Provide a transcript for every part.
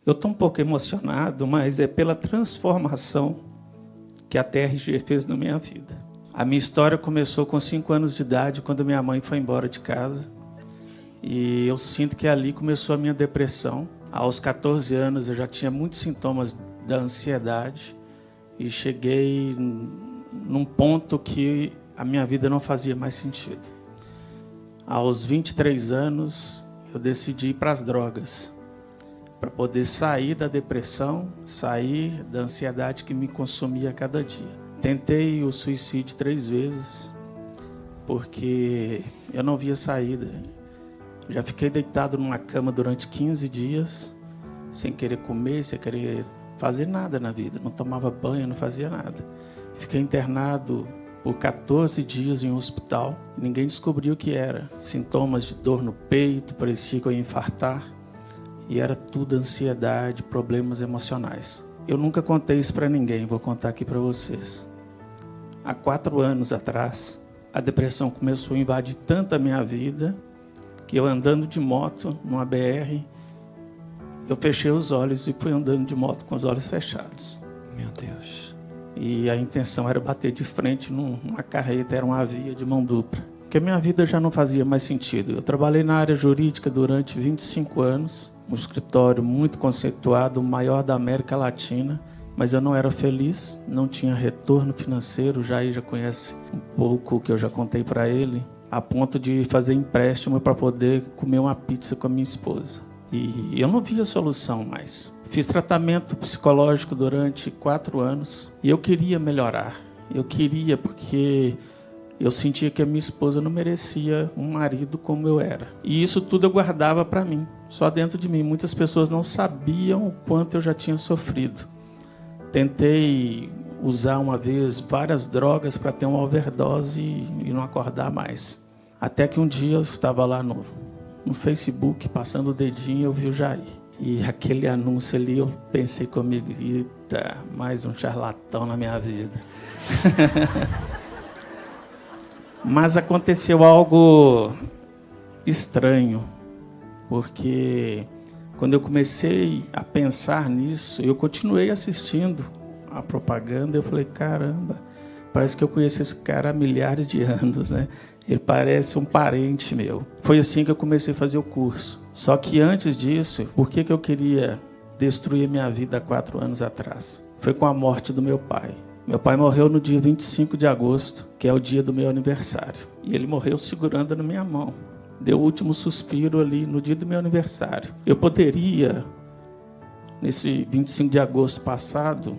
Eu estou um pouco emocionado, mas é pela transformação que a TRG fez na minha vida. A minha história começou com 5 anos de idade, quando minha mãe foi embora de casa. E eu sinto que ali começou a minha depressão. Aos 14 anos eu já tinha muitos sintomas da ansiedade. E cheguei num ponto que a minha vida não fazia mais sentido. Aos 23 anos eu decidi ir para as drogas, para poder sair da depressão, sair da ansiedade que me consumia a cada dia. Tentei o suicídio 3 vezes, porque eu não via saída. Já fiquei deitado numa cama durante 15 dias, sem querer comer, sem querer fazer nada na vida. Não tomava banho, não fazia nada. Fiquei internado por 14 dias em um hospital. Ninguém descobriu o que era. Sintomas de dor no peito, parecia que eu ia infartar. E era tudo ansiedade, problemas emocionais. Eu nunca contei isso para ninguém, vou contar aqui para vocês. Há 4 anos atrás, a depressão começou a invadir tanto a minha vida, que eu andando de moto, numa BR, eu fechei os olhos e fui andando de moto com os olhos fechados. Meu Deus. E a intenção era bater de frente numa carreta, era uma via de mão dupla. Porque a minha vida já não fazia mais sentido. Eu trabalhei na área jurídica durante 25 anos, um escritório muito conceituado, o maior da América Latina, mas eu não era feliz, não tinha retorno financeiro. O Jair já conhece um pouco o que eu já contei para ele, a ponto de fazer empréstimo para poder comer uma pizza com a minha esposa. E eu não via solução mais. Fiz tratamento psicológico durante 4 anos e eu queria melhorar. Eu queria, porque eu sentia que a minha esposa não merecia um marido como eu era. E isso tudo eu guardava para mim, só dentro de mim. Muitas pessoas não sabiam o quanto eu já tinha sofrido. Tentei usar uma vez várias drogas para ter uma overdose e não acordar mais. Até que um dia eu estava lá no Facebook, passando o dedinho, eu vi o Jair. E aquele anúncio ali, eu pensei comigo, eita, mais um charlatão na minha vida. Mas aconteceu algo estranho, porque quando eu comecei a pensar nisso, eu continuei assistindo a propaganda, eu falei, caramba, parece que eu conheço esse cara há milhares de anos, né? Ele parece um parente meu. Foi assim que eu comecei a fazer o curso. Só que antes disso, por que eu queria destruir minha vida há 4 anos atrás? Foi com a morte do meu pai. Meu pai morreu no dia 25 de agosto, que é o dia do meu aniversário. E ele morreu segurando na minha mão. Deu o último suspiro ali no dia do meu aniversário. Eu poderia, nesse 25 de agosto passado,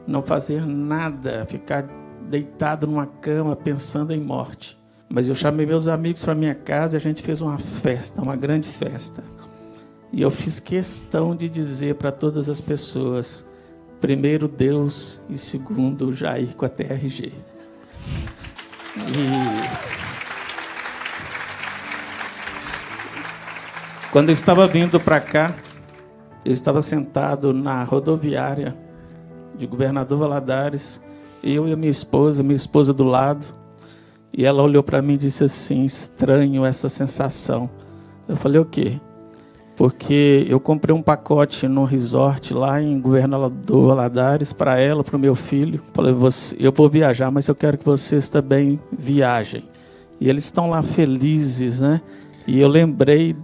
não fazer nada, ficar deitado numa cama pensando em morte. Mas eu chamei meus amigos para minha casa e a gente fez uma festa, uma grande festa. E eu fiz questão de dizer para todas as pessoas, primeiro Deus e segundo o Jair com a TRG. E quando eu estava vindo para cá, eu estava sentado na rodoviária de Governador Valadares, eu e a minha esposa do lado, e ela olhou para mim e disse assim, estranho essa sensação. Eu falei, o quê? Porque eu comprei um pacote no resort lá em Governador Valadares para ela, para o meu filho. Falei, eu vou viajar, mas eu quero que vocês também viajem. E eles estão lá felizes, né? E eu lembrei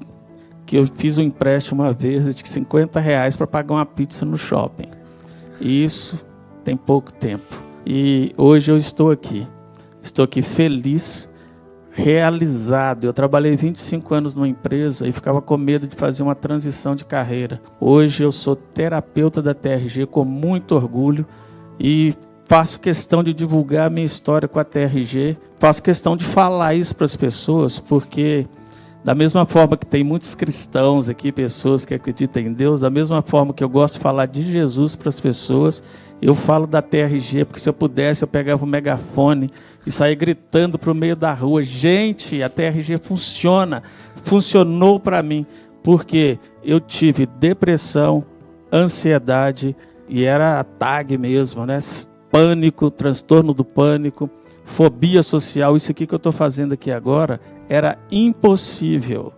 que eu fiz um empréstimo uma vez de R$50 para pagar uma pizza no shopping. E isso tem pouco tempo. E hoje eu estou aqui. Estou aqui feliz, realizado. Eu trabalhei 25 anos numa empresa e ficava com medo de fazer uma transição de carreira. Hoje eu sou terapeuta da TRG com muito orgulho e faço questão de divulgar a minha história com a TRG. Faço questão de falar isso para as pessoas, porque da mesma forma que tem muitos cristãos aqui, pessoas que acreditam em Deus, da mesma forma que eu gosto de falar de Jesus para as pessoas, eu falo da TRG, porque se eu pudesse, eu pegava o megafone e saía gritando para o meio da rua. Gente, a TRG funciona, funcionou para mim, porque eu tive depressão, ansiedade, e era a tag mesmo, né? Pânico, transtorno do pânico, fobia social. Isso aqui que eu estou fazendo aqui agora, era impossível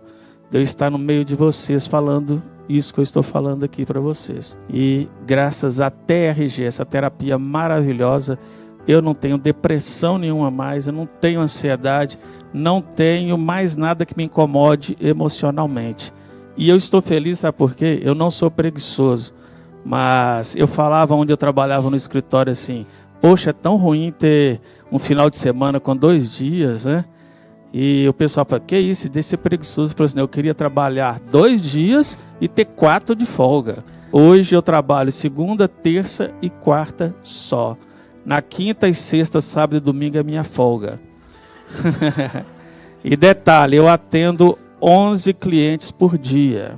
de eu estar no meio de vocês falando isso que eu estou falando aqui para vocês. E graças à TRG, essa terapia maravilhosa, eu não tenho depressão nenhuma mais, eu não tenho ansiedade, não tenho mais nada que me incomode emocionalmente. E eu estou feliz, sabe por quê? Eu não sou preguiçoso, mas eu falava onde eu trabalhava no escritório assim, poxa, é tão ruim ter um final de semana com 2 dias, né? E o pessoal fala, que isso, deixa de ser preguiçoso. Eu falei assim, eu queria trabalhar 2 dias e ter 4 de folga. Hoje eu trabalho segunda, terça e quarta só. Na quinta e sexta, sábado e domingo é minha folga. E detalhe, eu atendo 11 clientes por dia.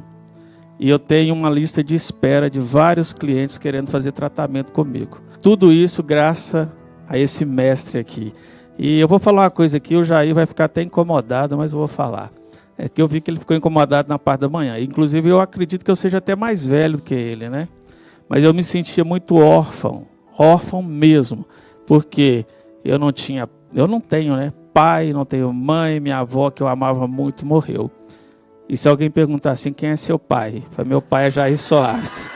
E eu tenho uma lista de espera de vários clientes querendo fazer tratamento comigo. Tudo isso graças a esse mestre aqui. E eu vou falar uma coisa aqui, o Jair vai ficar até incomodado, mas eu vou falar. É que eu vi que ele ficou incomodado na parte da manhã. Inclusive, eu acredito que eu seja até mais velho do que ele, né? Mas eu me sentia muito órfão mesmo, porque eu não tenho, né? Pai, não tenho mãe, minha avó, que eu amava muito, morreu. E se alguém perguntar assim, quem é seu pai? Meu pai é Jair Soares.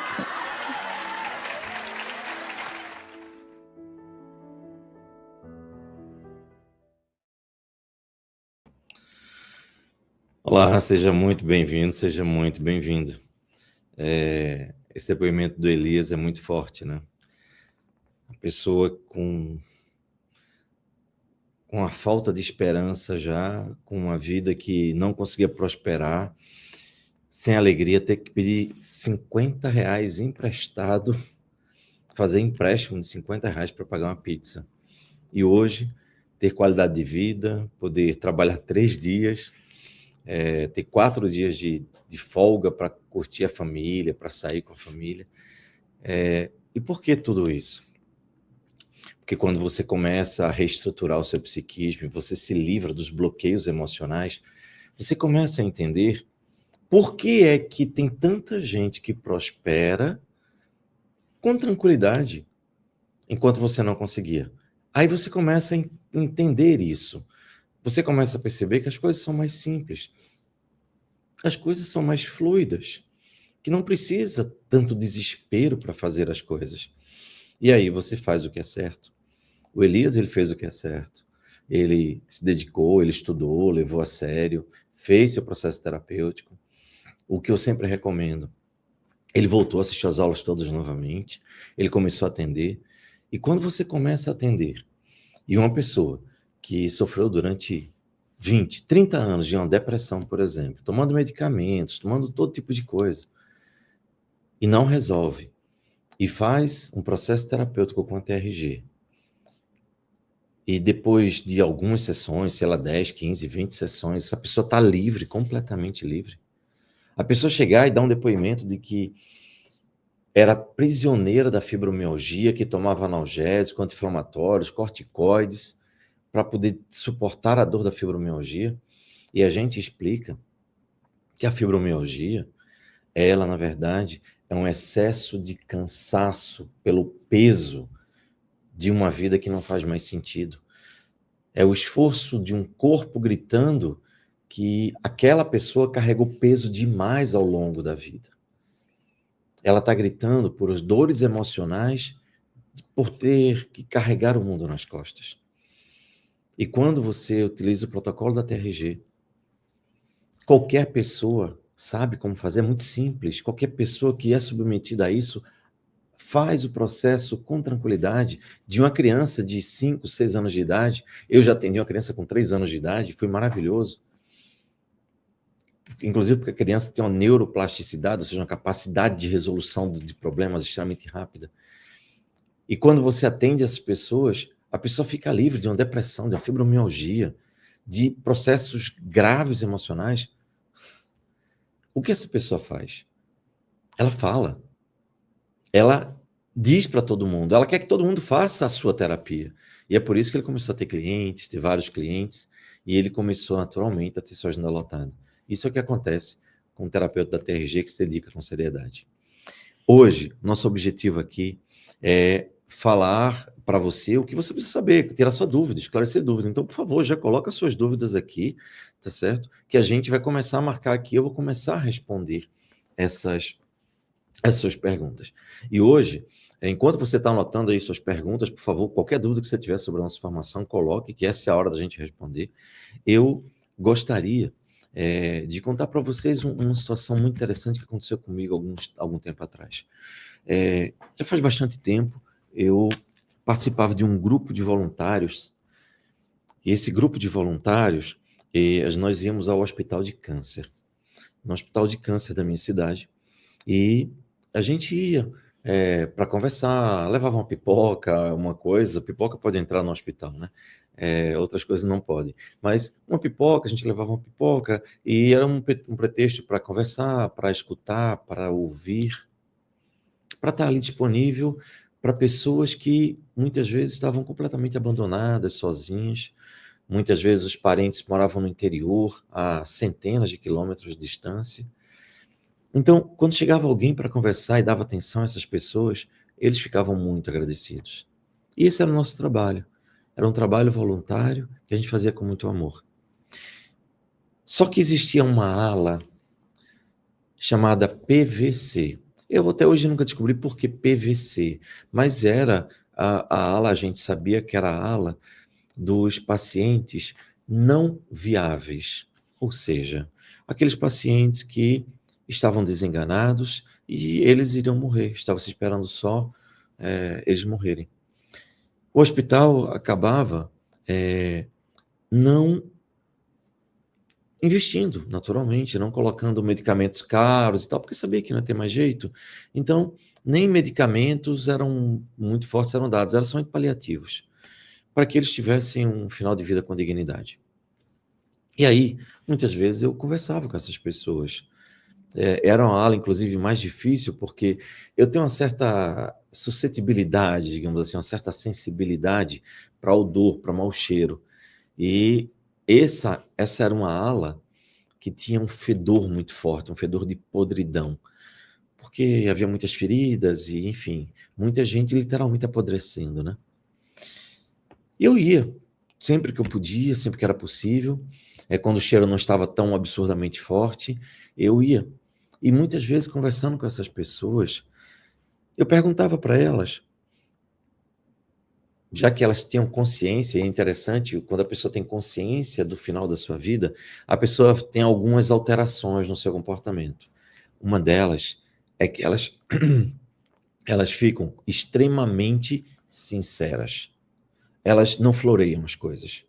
Olá, seja muito bem-vindo, seja muito bem-vinda. Esse depoimento do Elias é muito forte, né? A pessoa com a falta de esperança já, com uma vida que não conseguia prosperar, sem alegria, ter que pedir R$ 50 emprestado, fazer empréstimo de R$ 50 para pagar uma pizza. E hoje, ter qualidade de vida, poder trabalhar 3 dias, ter 4 dias de folga para curtir a família, para sair com a família. E por que tudo isso? Porque quando você começa a reestruturar o seu psiquismo, você se livra dos bloqueios emocionais, você começa a entender por que é que tem tanta gente que prospera com tranquilidade, enquanto você não conseguia. Aí você começa a entender isso. Você começa a perceber que as coisas são mais simples. As coisas são mais fluidas, que não precisa tanto desespero para fazer as coisas. E aí você faz o que é certo. O Elias, ele fez o que é certo. Ele se dedicou, ele estudou, levou a sério, fez seu processo terapêutico. O que eu sempre recomendo. Ele voltou a assistir as aulas todas novamente, ele começou a atender. E quando você começa a atender, e uma pessoa que sofreu durante 20, 30 anos de uma depressão, por exemplo, tomando medicamentos, tomando todo tipo de coisa, e não resolve, e faz um processo terapêutico com a TRG, e depois de algumas sessões, sei lá, 10, 15, 20 sessões, essa pessoa está livre, completamente livre. A pessoa chegar e dar um depoimento de que era prisioneira da fibromialgia, que tomava analgésicos, anti-inflamatórios, corticoides, para poder suportar a dor da fibromialgia. E a gente explica que a fibromialgia, ela, na verdade, é um excesso de cansaço pelo peso de uma vida que não faz mais sentido. É o esforço de um corpo gritando que aquela pessoa carregou peso demais ao longo da vida. Ela está gritando por as dores emocionais, por ter que carregar o mundo nas costas. E quando você utiliza o protocolo da TRG, qualquer pessoa sabe como fazer, é muito simples. Qualquer pessoa que é submetida a isso faz o processo com tranquilidade. De uma criança de 5, 6 anos de idade, eu já atendi uma criança com 3 anos de idade, foi maravilhoso. Inclusive porque a criança tem uma neuroplasticidade, ou seja, uma capacidade de resolução de problemas extremamente rápida. E quando você atende essas pessoas, a pessoa fica livre de uma depressão, de uma fibromialgia, de processos graves emocionais. O que essa pessoa faz? Ela fala. Ela diz para todo mundo. Ela quer que todo mundo faça a sua terapia. E é por isso que ele começou a ter clientes, ter vários clientes, e ele começou naturalmente a ter sua agenda lotada. Isso é o que acontece com o terapeuta da TRG que se dedica com seriedade. Hoje, nosso objetivo aqui é falar para você o que você precisa saber, tirar sua dúvida, esclarecer dúvida. Então, por favor, já coloca suas dúvidas aqui, tá certo? Que a gente vai começar a marcar aqui, eu vou começar a responder essas suas perguntas. E hoje, enquanto você está anotando aí suas perguntas, por favor, qualquer dúvida que você tiver sobre a nossa formação, coloque, que essa é a hora da gente responder. Eu gostaria de contar para vocês uma situação muito interessante que aconteceu comigo algum tempo atrás. Já faz bastante tempo, eu participava de um grupo de voluntários, e esse grupo de voluntários, nós íamos ao hospital de câncer, no hospital de câncer da minha cidade, e a gente ia para conversar, levava uma pipoca, uma coisa. Pipoca pode entrar no hospital, né? Outras coisas não podem. Mas uma pipoca, a gente levava uma pipoca e era um pretexto para conversar, para escutar, para ouvir, para estar ali disponível para pessoas que muitas vezes estavam completamente abandonadas, sozinhas. Muitas vezes os parentes moravam no interior, a centenas de quilômetros de distância. Então, quando chegava alguém para conversar e dava atenção a essas pessoas, eles ficavam muito agradecidos. E esse era o nosso trabalho. Era um trabalho voluntário que a gente fazia com muito amor. Só que existia uma ala chamada PVC. Eu até hoje nunca descobri por que PVC, mas era a ala, a gente sabia que era a ala dos pacientes não viáveis, ou seja, aqueles pacientes que estavam desenganados e eles iriam morrer, estavam se esperando só eles morrerem. O hospital acabava não investindo, naturalmente, não colocando medicamentos caros e tal, porque sabia que não ia ter mais jeito. Então, nem medicamentos eram muito fortes, eram dados, eram só paliativos, para que eles tivessem um final de vida com dignidade. E aí, muitas vezes eu conversava com essas pessoas. Era uma ala, inclusive, mais difícil, porque eu tenho uma certa suscetibilidade, digamos assim, uma certa sensibilidade para odor, para mau cheiro. E essa era uma ala que tinha um fedor muito forte, um fedor de podridão, porque havia muitas feridas e, enfim, muita gente literalmente apodrecendo, né? E eu ia, sempre que eu podia, sempre que era possível, quando o cheiro não estava tão absurdamente forte, eu ia. E muitas vezes, conversando com essas pessoas, eu perguntava para elas, já que elas tinham consciência, e é interessante, quando a pessoa tem consciência do final da sua vida, a pessoa tem algumas alterações no seu comportamento. Uma delas é que elas ficam extremamente sinceras. Elas não floreiam as coisas.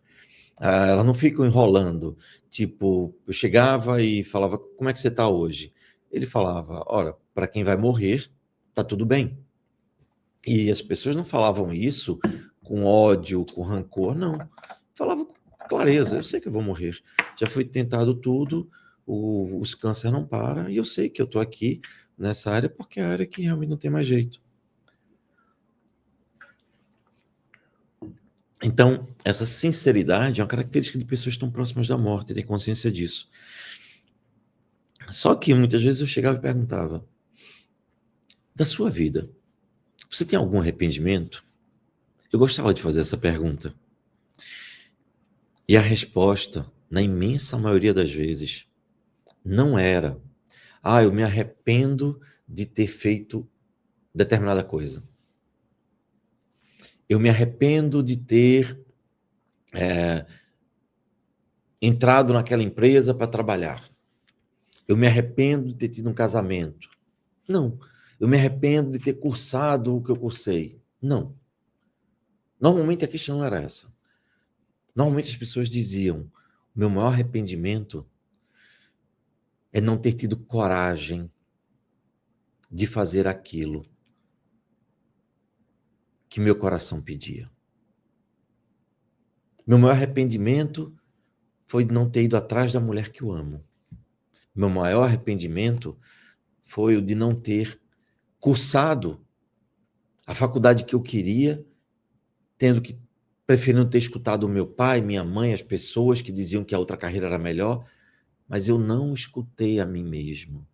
Elas não ficam enrolando. Tipo, eu chegava e falava, como é que você está hoje? Ele falava, ora, para quem vai morrer, tá tudo bem. E as pessoas não falavam isso com ódio, com rancor, não. Falavam com clareza, eu sei que eu vou morrer. Já foi tentado tudo, os câncer não param, e eu sei que eu estou aqui nessa área porque é a área que realmente não tem mais jeito. Então, essa sinceridade é uma característica de pessoas que estão próximas da morte, ter consciência disso. Só que muitas vezes eu chegava e perguntava, da sua vida, você tem algum arrependimento? Eu gostava de fazer essa pergunta. E a resposta, na imensa maioria das vezes, não era, eu me arrependo de ter feito determinada coisa. Eu me arrependo de ter entrado naquela empresa para trabalhar. Eu me arrependo de ter tido um casamento. Não. Eu me arrependo de ter cursado o que eu cursei. Não. Normalmente a questão não era essa. Normalmente as pessoas diziam, o meu maior arrependimento é não ter tido coragem de fazer aquilo que meu coração pedia. Meu maior arrependimento foi de não ter ido atrás da mulher que eu amo. Meu maior arrependimento foi o de não ter cursado a faculdade que eu queria, preferindo ter escutado o meu pai, minha mãe, as pessoas que diziam que a outra carreira era melhor, mas eu não escutei a mim mesmo.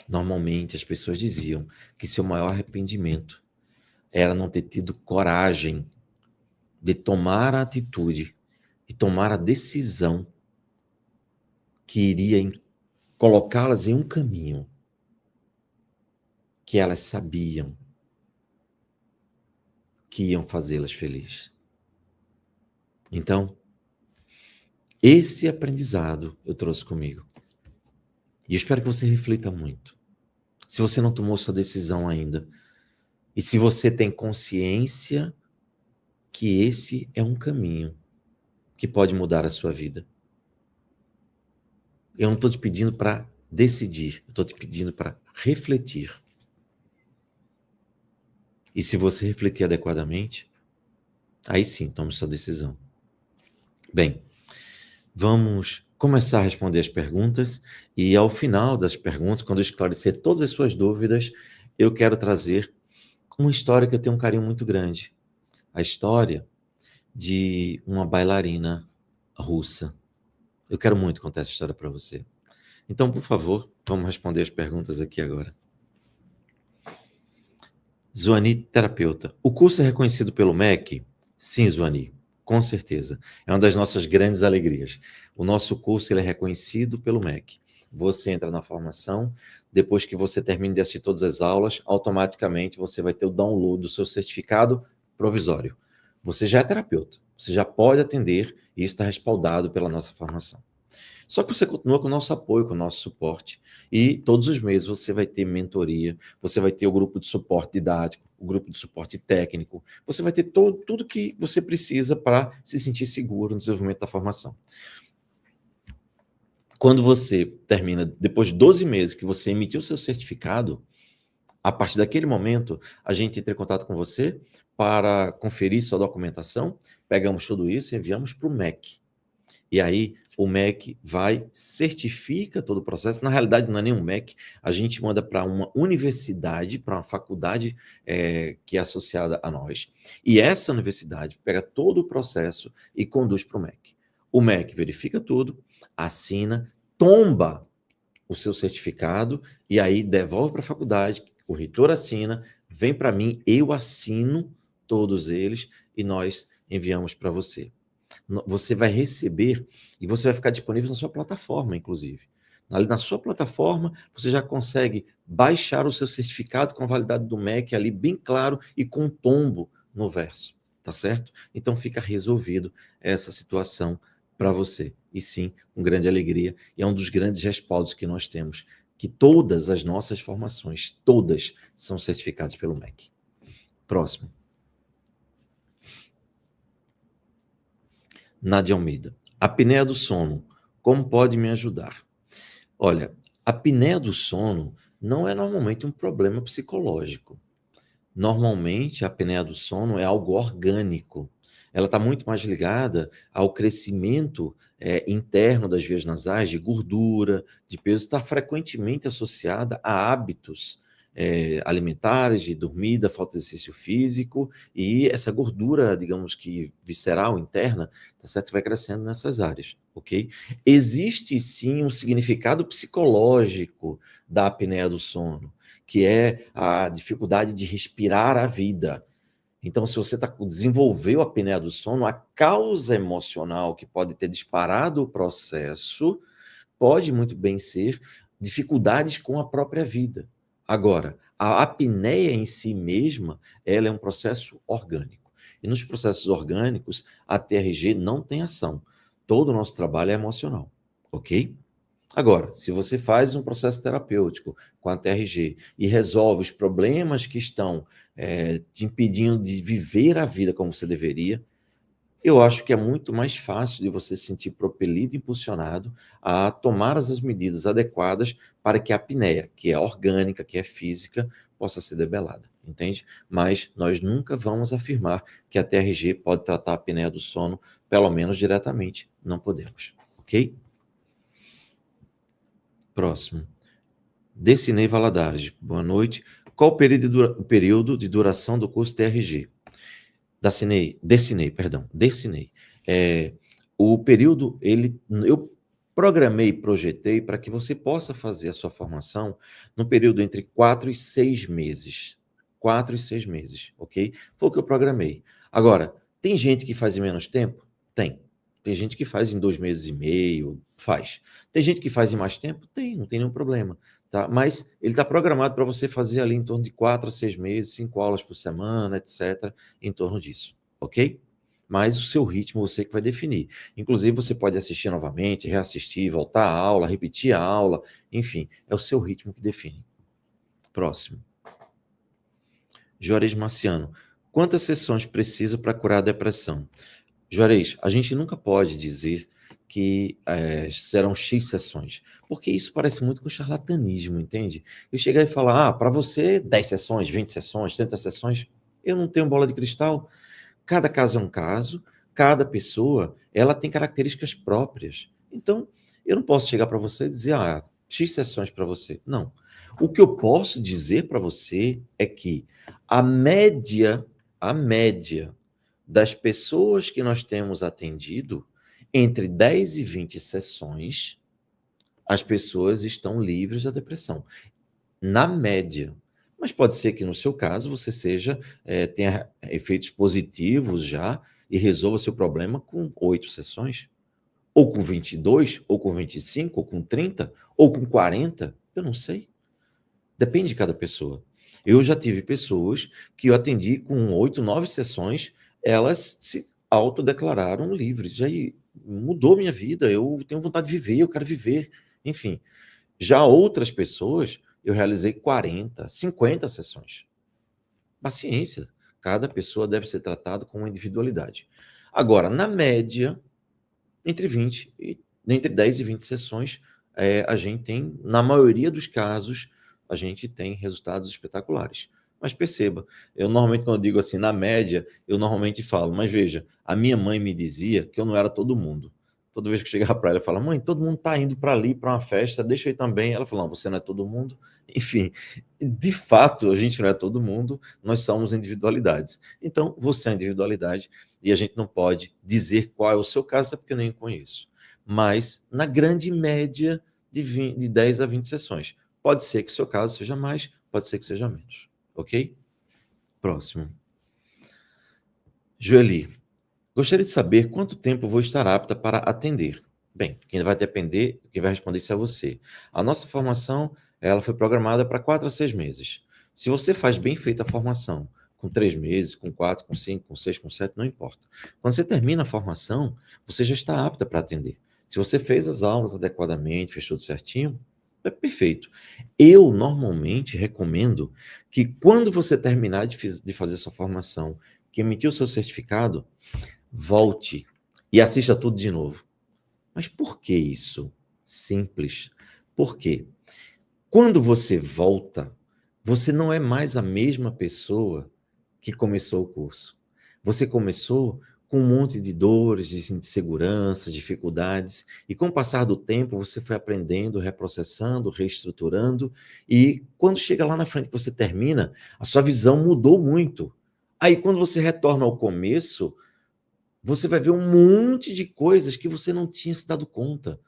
Normalmente as pessoas diziam que seu maior arrependimento era não ter tido coragem de tomar a atitude e tomar a decisão que iria colocá-las em um caminho que elas sabiam que iam fazê-las felizes. Então, esse aprendizado eu trouxe comigo. E eu espero que você reflita muito. Se você não tomou sua decisão ainda, e se você tem consciência que esse é um caminho que pode mudar a sua vida. Eu não estou te pedindo para decidir, eu estou te pedindo para refletir. E se você refletir adequadamente, aí sim, tome sua decisão. Bem, vamos começar a responder as perguntas e ao final das perguntas, quando eu esclarecer todas as suas dúvidas, eu quero trazer uma história que eu tenho um carinho muito grande. A história de uma bailarina russa. Eu quero muito contar essa história para você. Então, por favor, vamos responder as perguntas aqui agora. Zoani, terapeuta. O curso é reconhecido pelo MEC? Sim, Zoani, com certeza. É uma das nossas grandes alegrias. O nosso curso ele é reconhecido pelo MEC. Você entra na formação, depois que você termina de assistir todas as aulas, automaticamente você vai ter o download do seu certificado provisório. Você já é terapeuta, você já pode atender e está respaldado pela nossa formação. Só que você continua com o nosso apoio, com o nosso suporte. E todos os meses você vai ter mentoria, você vai ter o grupo de suporte didático, o grupo de suporte técnico, você vai ter tudo que você precisa para se sentir seguro no desenvolvimento da formação. Quando você termina, depois de 12 meses que você emitiu o seu certificado, a partir daquele momento, a gente entra em contato com você para conferir sua documentação, pegamos tudo isso e enviamos para o MEC. E aí, o MEC certifica todo o processo. Na realidade, não é nem um MEC, a gente manda para uma universidade, para uma faculdade que é associada a nós. E essa universidade pega todo o processo e conduz para o MEC. O MEC verifica tudo, assina, tomba o seu certificado e aí devolve para a faculdade, o reitor assina, vem para mim, eu assino todos eles e nós enviamos para você. Você vai receber e você vai ficar disponível na sua plataforma, inclusive. Ali na sua plataforma, você já consegue baixar o seu certificado com a validade do MEC ali bem claro e com um tombo no verso, tá certo? Então fica resolvido essa situação para você. E sim, com grande alegria. E é um dos grandes respaldos que nós temos, que todas as nossas formações, todas, são certificadas pelo MEC. Próximo. Nádia Almeida. A apneia do sono, como pode me ajudar? Olha, a apneia do sono não é normalmente um problema psicológico. Normalmente, a apneia do sono é algo orgânico. Ela está muito mais ligada ao crescimento interno das vias nasais, de gordura, de peso, está frequentemente associada a hábitos alimentares, de dormida, falta de exercício físico, e essa gordura, digamos que visceral, interna, tá certo? Vai crescendo nessas áreas, ok? Existe sim um significado psicológico da apneia do sono, que é a dificuldade de respirar a vida. Então, se você desenvolveu a apneia do sono, a causa emocional que pode ter disparado o processo pode muito bem ser dificuldades com a própria vida. Agora, a apneia em si mesma, ela é um processo orgânico. E nos processos orgânicos, a TRG não tem ação. Todo o nosso trabalho é emocional, ok? Agora, se você faz um processo terapêutico com a TRG e resolve os problemas que estão te impedindo de viver a vida como você deveria, eu acho que é muito mais fácil de você se sentir propelido e impulsionado a tomar as medidas adequadas para que a apneia, que é orgânica, que é física, possa ser debelada, entende? Mas nós nunca vamos afirmar que a TRG pode tratar a apneia do sono, pelo menos diretamente, não podemos, ok? Próximo. Decinei Valadares, boa noite. Qual o período de duração do curso TRG? Decinei. O período, eu programei, projetei para que você possa fazer a sua formação no período entre 4 e 6 meses. 4 e 6 meses, ok? Foi o que eu programei. Agora, tem gente que faz em menos tempo? Tem Tem gente que faz em 2 meses e meio, faz. Tem gente que faz em mais tempo? Tem, não tem nenhum problema. Tá? Mas ele está programado para você fazer ali em torno de 4 a 6 meses, 5 aulas por semana, etc., em torno disso, ok? Mas o seu ritmo você que vai definir. Inclusive, você pode assistir novamente, reassistir, voltar à aula, repetir a aula, enfim, é o seu ritmo que define. Próximo. Juarez Marciano. Quantas sessões precisa para curar a depressão? Juarez, a gente nunca pode dizer que serão X sessões, porque isso parece muito com charlatanismo, entende? Eu chegar e falar, para você 10 sessões, 20 sessões, 30 sessões, eu não tenho bola de cristal. Cada caso é um caso, cada pessoa, ela tem características próprias. Então, eu não posso chegar para você e dizer, X sessões para você. Não. O que eu posso dizer para você é que a média das pessoas que nós temos atendido, entre 10 e 20 sessões, as pessoas estão livres da depressão. Na média. Mas pode ser que no seu caso você tenha efeitos positivos já e resolva seu problema com 8 sessões, ou com 22, ou com 25, ou com 30, ou com 40, eu não sei. Depende de cada pessoa. Eu já tive pessoas que eu atendi com 8, 9 sessões, elas se autodeclararam livres. Já mudou minha vida, eu tenho vontade de viver, eu quero viver. Enfim, já outras pessoas, eu realizei 40, 50 sessões. Paciência. Cada pessoa deve ser tratada com uma individualidade. Agora, na média, entre 10 e 20 sessões, a gente tem, na maioria dos casos, a gente tem resultados espetaculares. Mas perceba, eu normalmente, quando eu digo assim, na média, eu normalmente falo, mas veja, a minha mãe me dizia que eu não era todo mundo. Toda vez que eu chegava para ela, eu falava, mãe, todo mundo está indo para ali, para uma festa, deixa eu ir também. Ela falou, não, você não é todo mundo. Enfim, de fato, a gente não é todo mundo, nós somos individualidades. Então, você é individualidade e a gente não pode dizer qual é o seu caso, é porque eu nem conheço. Mas, na grande média, de 10 a 20 sessões. Pode ser que o seu caso seja mais, pode ser que seja menos. Ok? Próximo. Joeli, gostaria de saber quanto tempo vou estar apta para atender. Bem, quem vai responder isso é você. A nossa formação, ela foi programada para 4 a 6 meses. Se você faz bem feita a formação, com 3 meses, com 4, com 5, com 6, com 7, não importa. Quando você termina a formação, você já está apta para atender. Se você fez as aulas adequadamente, fez tudo certinho, é perfeito. Eu, normalmente, recomendo que quando você terminar de fazer sua formação, que emitiu o seu certificado, volte e assista tudo de novo. Mas por que isso? Simples. Por quê? Quando você volta, você não é mais a mesma pessoa que começou o curso. Você começou com um monte de dores, de inseguranças, dificuldades, e com o passar do tempo você foi aprendendo, reprocessando, reestruturando, e quando chega lá na frente que você termina, a sua visão mudou muito. Aí quando você retorna ao começo, você vai ver um monte de coisas que você não tinha se dado conta.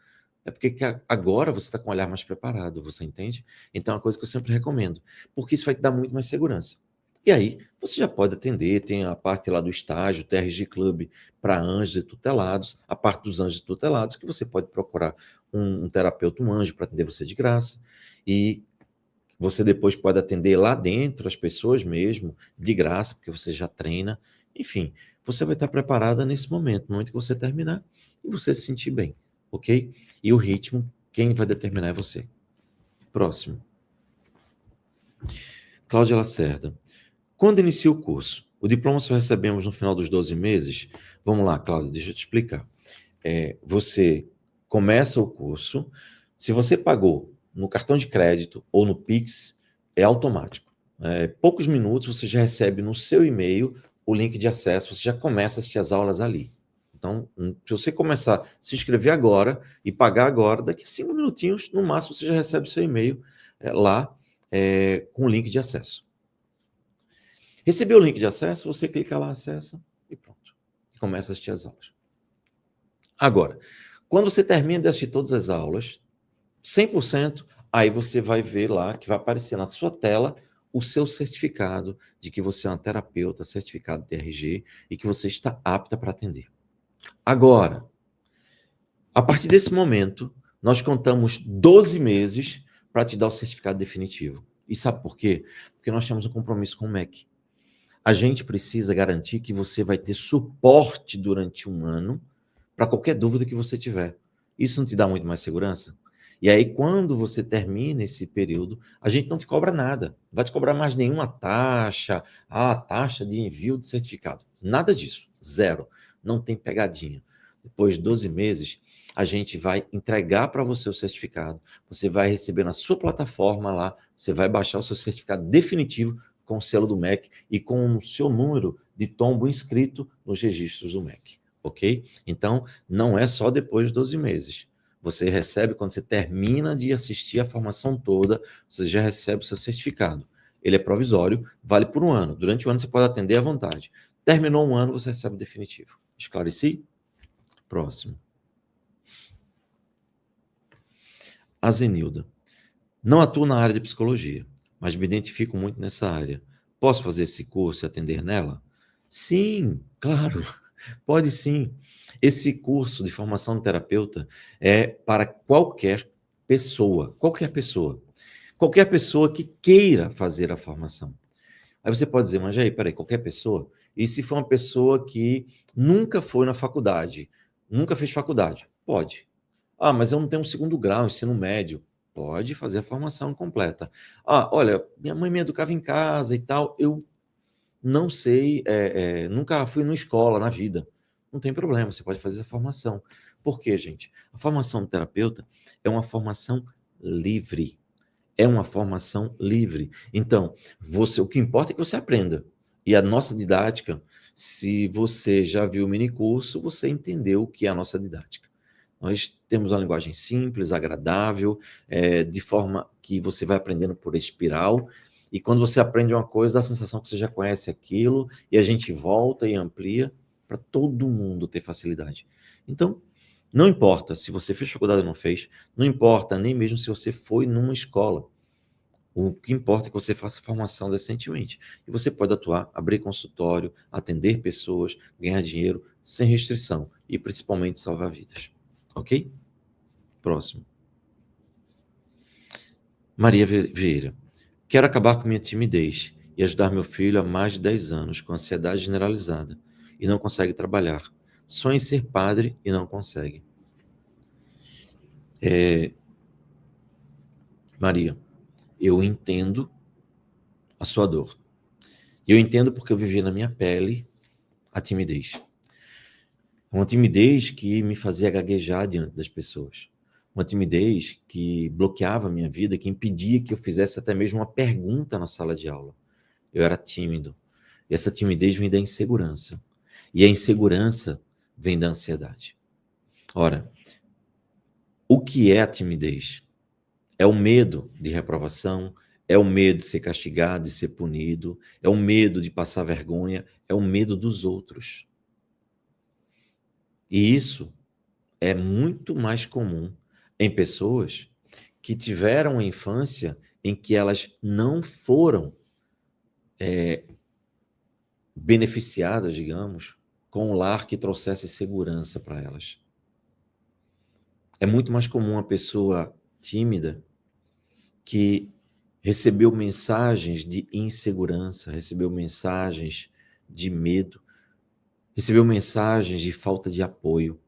É porque agora você está com o olhar mais preparado, você entende? Então é uma coisa que eu sempre recomendo, porque isso vai te dar muito mais segurança. E aí, você já pode atender, tem a parte lá do estágio, TRG Club para anjos e tutelados, a parte dos anjos tutelados, que você pode procurar um terapeuta, um anjo, para atender você de graça, e você depois pode atender lá dentro as pessoas mesmo, de graça, porque você já treina. Enfim, você vai estar preparada nesse momento, no momento que você terminar, e você se sentir bem, ok? E o ritmo, quem vai determinar é você. Próximo. Cláudia Lacerda. Quando inicia o curso? O diploma só recebemos no final dos 12 meses? Vamos lá, Cláudia, deixa eu te explicar. Você começa o curso, se você pagou no cartão de crédito ou no Pix, é automático. Poucos minutos você já recebe no seu e-mail o link de acesso, você já começa a assistir as aulas ali. Então, se você começar a se inscrever agora e pagar agora, daqui a 5 minutinhos, no máximo, você já recebe o seu e-mail lá com o link de acesso. Recebeu o link de acesso, você clica lá, acessa e pronto. E começa a assistir as aulas. Agora, quando você termina de assistir todas as aulas, 100%, aí você vai ver lá que vai aparecer na sua tela o seu certificado de que você é uma terapeuta certificado TRG e que você está apta para atender. Agora, A partir desse momento, nós contamos 12 meses para te dar o certificado definitivo. E sabe por quê? Porque nós temos um compromisso com o MEC. A gente precisa garantir que você vai ter suporte durante um ano para qualquer dúvida que você tiver. Isso não te dá muito mais segurança? E aí, quando você termina esse período, a gente não te cobra nada. Não vai te cobrar mais nenhuma taxa, taxa de envio de certificado. Nada disso. Zero. Não tem pegadinha. Depois de 12 meses, a gente vai entregar para você o certificado. Você vai receber na sua plataforma lá, você vai baixar o seu certificado definitivo com o selo do MEC e com o seu número de tombo inscrito nos registros do MEC, ok? Então, não é só depois de 12 meses. Você recebe, quando você termina de assistir a formação toda, você já recebe o seu certificado. Ele é provisório, vale por um ano. Durante o ano você pode atender à vontade. Terminou um ano, você recebe o definitivo. Esclareci? Próximo. A Zenilda. Não atuo na área de psicologia, mas me identifico muito nessa área. Posso fazer esse curso e atender nela? Sim, claro, pode sim. Esse curso de formação de terapeuta é para qualquer pessoa, qualquer pessoa que queira fazer a formação. Aí você pode dizer, mas aí, peraí, qualquer pessoa? E se for uma pessoa que nunca foi na faculdade, nunca fez faculdade? Pode. Ah, mas eu não tenho um segundo grau, ensino médio. Pode fazer a formação completa. Ah, olha, minha mãe me educava em casa e tal, eu não sei, nunca fui numa escola na vida. Não tem problema, você pode fazer a formação. Por quê, gente? A formação do terapeuta é uma formação livre. É uma formação livre. Então, o que importa é que você aprenda. E a nossa didática, se você já viu o minicurso, você entendeu o que é a nossa didática. Nós temos uma linguagem simples, agradável, de forma que você vai aprendendo por espiral. E quando você aprende uma coisa, dá a sensação que você já conhece aquilo, e a gente volta e amplia para todo mundo ter facilidade. Então, não importa se você fez faculdade ou não fez, não importa nem mesmo se você foi numa escola. O que importa é que você faça formação decentemente. E você pode atuar, abrir consultório, atender pessoas, ganhar dinheiro sem restrição e principalmente salvar vidas. Ok? Próximo. Maria Vieira. Quero acabar com minha timidez e ajudar meu filho há mais de 10 anos com ansiedade generalizada e não consegue trabalhar. Sonha em ser padre e não consegue. Maria, eu entendo a sua dor. E eu entendo porque eu vivi na minha pele a timidez. Uma timidez que me fazia gaguejar diante das pessoas. Uma timidez que bloqueava a minha vida, que impedia que eu fizesse até mesmo uma pergunta na sala de aula. Eu era tímido. E essa timidez vem da insegurança. E a insegurança vem da ansiedade. Ora, o que é a timidez? É o medo de reprovação, é o medo de ser castigado, de ser punido, é o medo de passar vergonha, é o medo dos outros. E isso é muito mais comum em pessoas que tiveram uma infância em que elas não foram beneficiadas, digamos, com um lar que trouxesse segurança para elas. É muito mais comum uma pessoa tímida que recebeu mensagens de insegurança, recebeu mensagens de medo, recebeu mensagens de falta de apoio.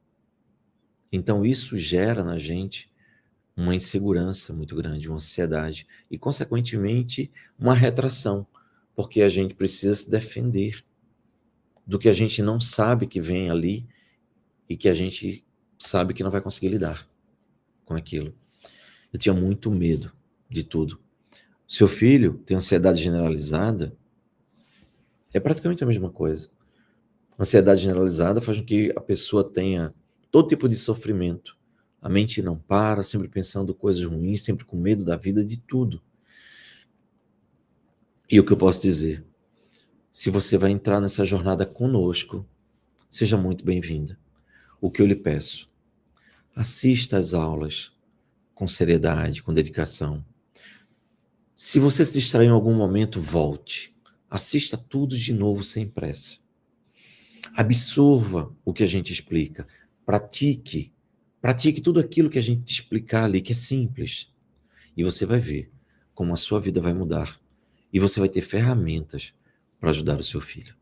Então isso gera na gente uma insegurança muito grande, uma ansiedade e, consequentemente, uma retração, porque a gente precisa se defender do que a gente não sabe que vem ali e que a gente sabe que não vai conseguir lidar com aquilo. Eu tinha muito medo de tudo. Seu filho tem ansiedade generalizada, é praticamente a mesma coisa. Ansiedade generalizada faz com que a pessoa tenha todo tipo de sofrimento. A mente não para, sempre pensando coisas ruins, sempre com medo da vida, de tudo. E o que eu posso dizer? Se você vai entrar nessa jornada conosco, seja muito bem-vinda. O que eu lhe peço? Assista às aulas com seriedade, com dedicação. Se você se distrair em algum momento, volte. Assista tudo de novo sem pressa. Absorva o que a gente explica. Pratique Pratique tudo aquilo que a gente te explicar ali, que é simples. E você vai ver como a sua vida vai mudar. E você vai ter ferramentas para ajudar o seu filho.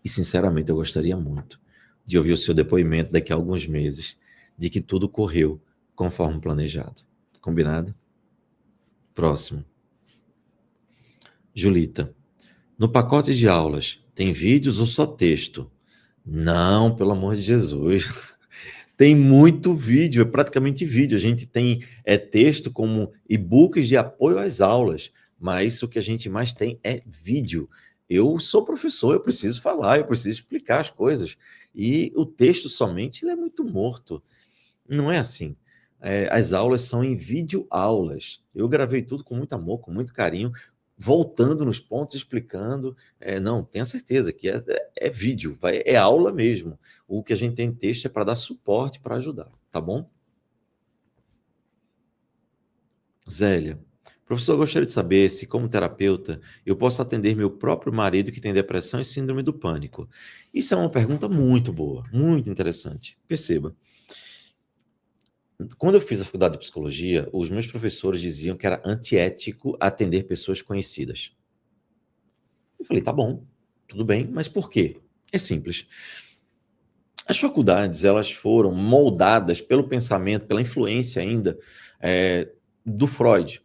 E, sinceramente, eu gostaria muito de ouvir o seu depoimento daqui a alguns meses, de que tudo correu conforme planejado. Combinado? Próximo. Julita, no pacote de aulas, tem vídeos ou só texto? Não, pelo amor de Jesus. Tem muito vídeo, é praticamente vídeo. A gente tem texto como e-books de apoio às aulas, mas o que a gente mais tem é vídeo. Eu sou professor, eu preciso falar, eu preciso explicar as coisas. E o texto somente ele é muito morto. Não é assim. As aulas são em videoaulas. Eu gravei tudo com muito amor, com muito carinho, voltando nos pontos, explicando. Não, tenha certeza que é vídeo, é aula mesmo. O que a gente tem em texto é para dar suporte, para ajudar, tá bom? Zélia, professor, eu gostaria de saber se, como terapeuta, eu posso atender meu próprio marido que tem depressão e síndrome do pânico. Isso é uma pergunta muito boa, muito interessante. Perceba. Quando eu fiz a faculdade de psicologia, os meus professores diziam que era antiético atender pessoas conhecidas. Eu falei, tá bom, tudo bem, mas por quê? É simples. As faculdades, elas foram moldadas pelo pensamento, pela influência ainda do Freud.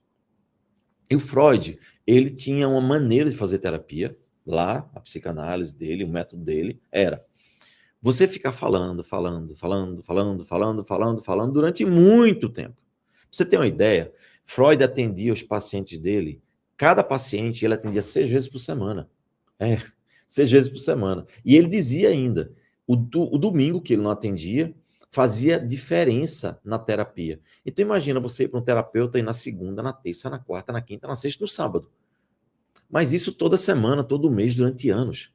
E o Freud, ele tinha uma maneira de fazer terapia, lá, a psicanálise dele, o método dele, era você ficar falando durante muito tempo. Pra você ter uma ideia, Freud atendia os pacientes dele, cada paciente ele atendia 6 vezes por semana. 6 vezes por semana. E ele dizia ainda, o domingo que ele não atendia, fazia diferença na terapia. Então imagina você ir para um terapeuta e na segunda, na terça, na quarta, na quinta, na sexta, no sábado. Mas isso toda semana, todo mês, durante anos.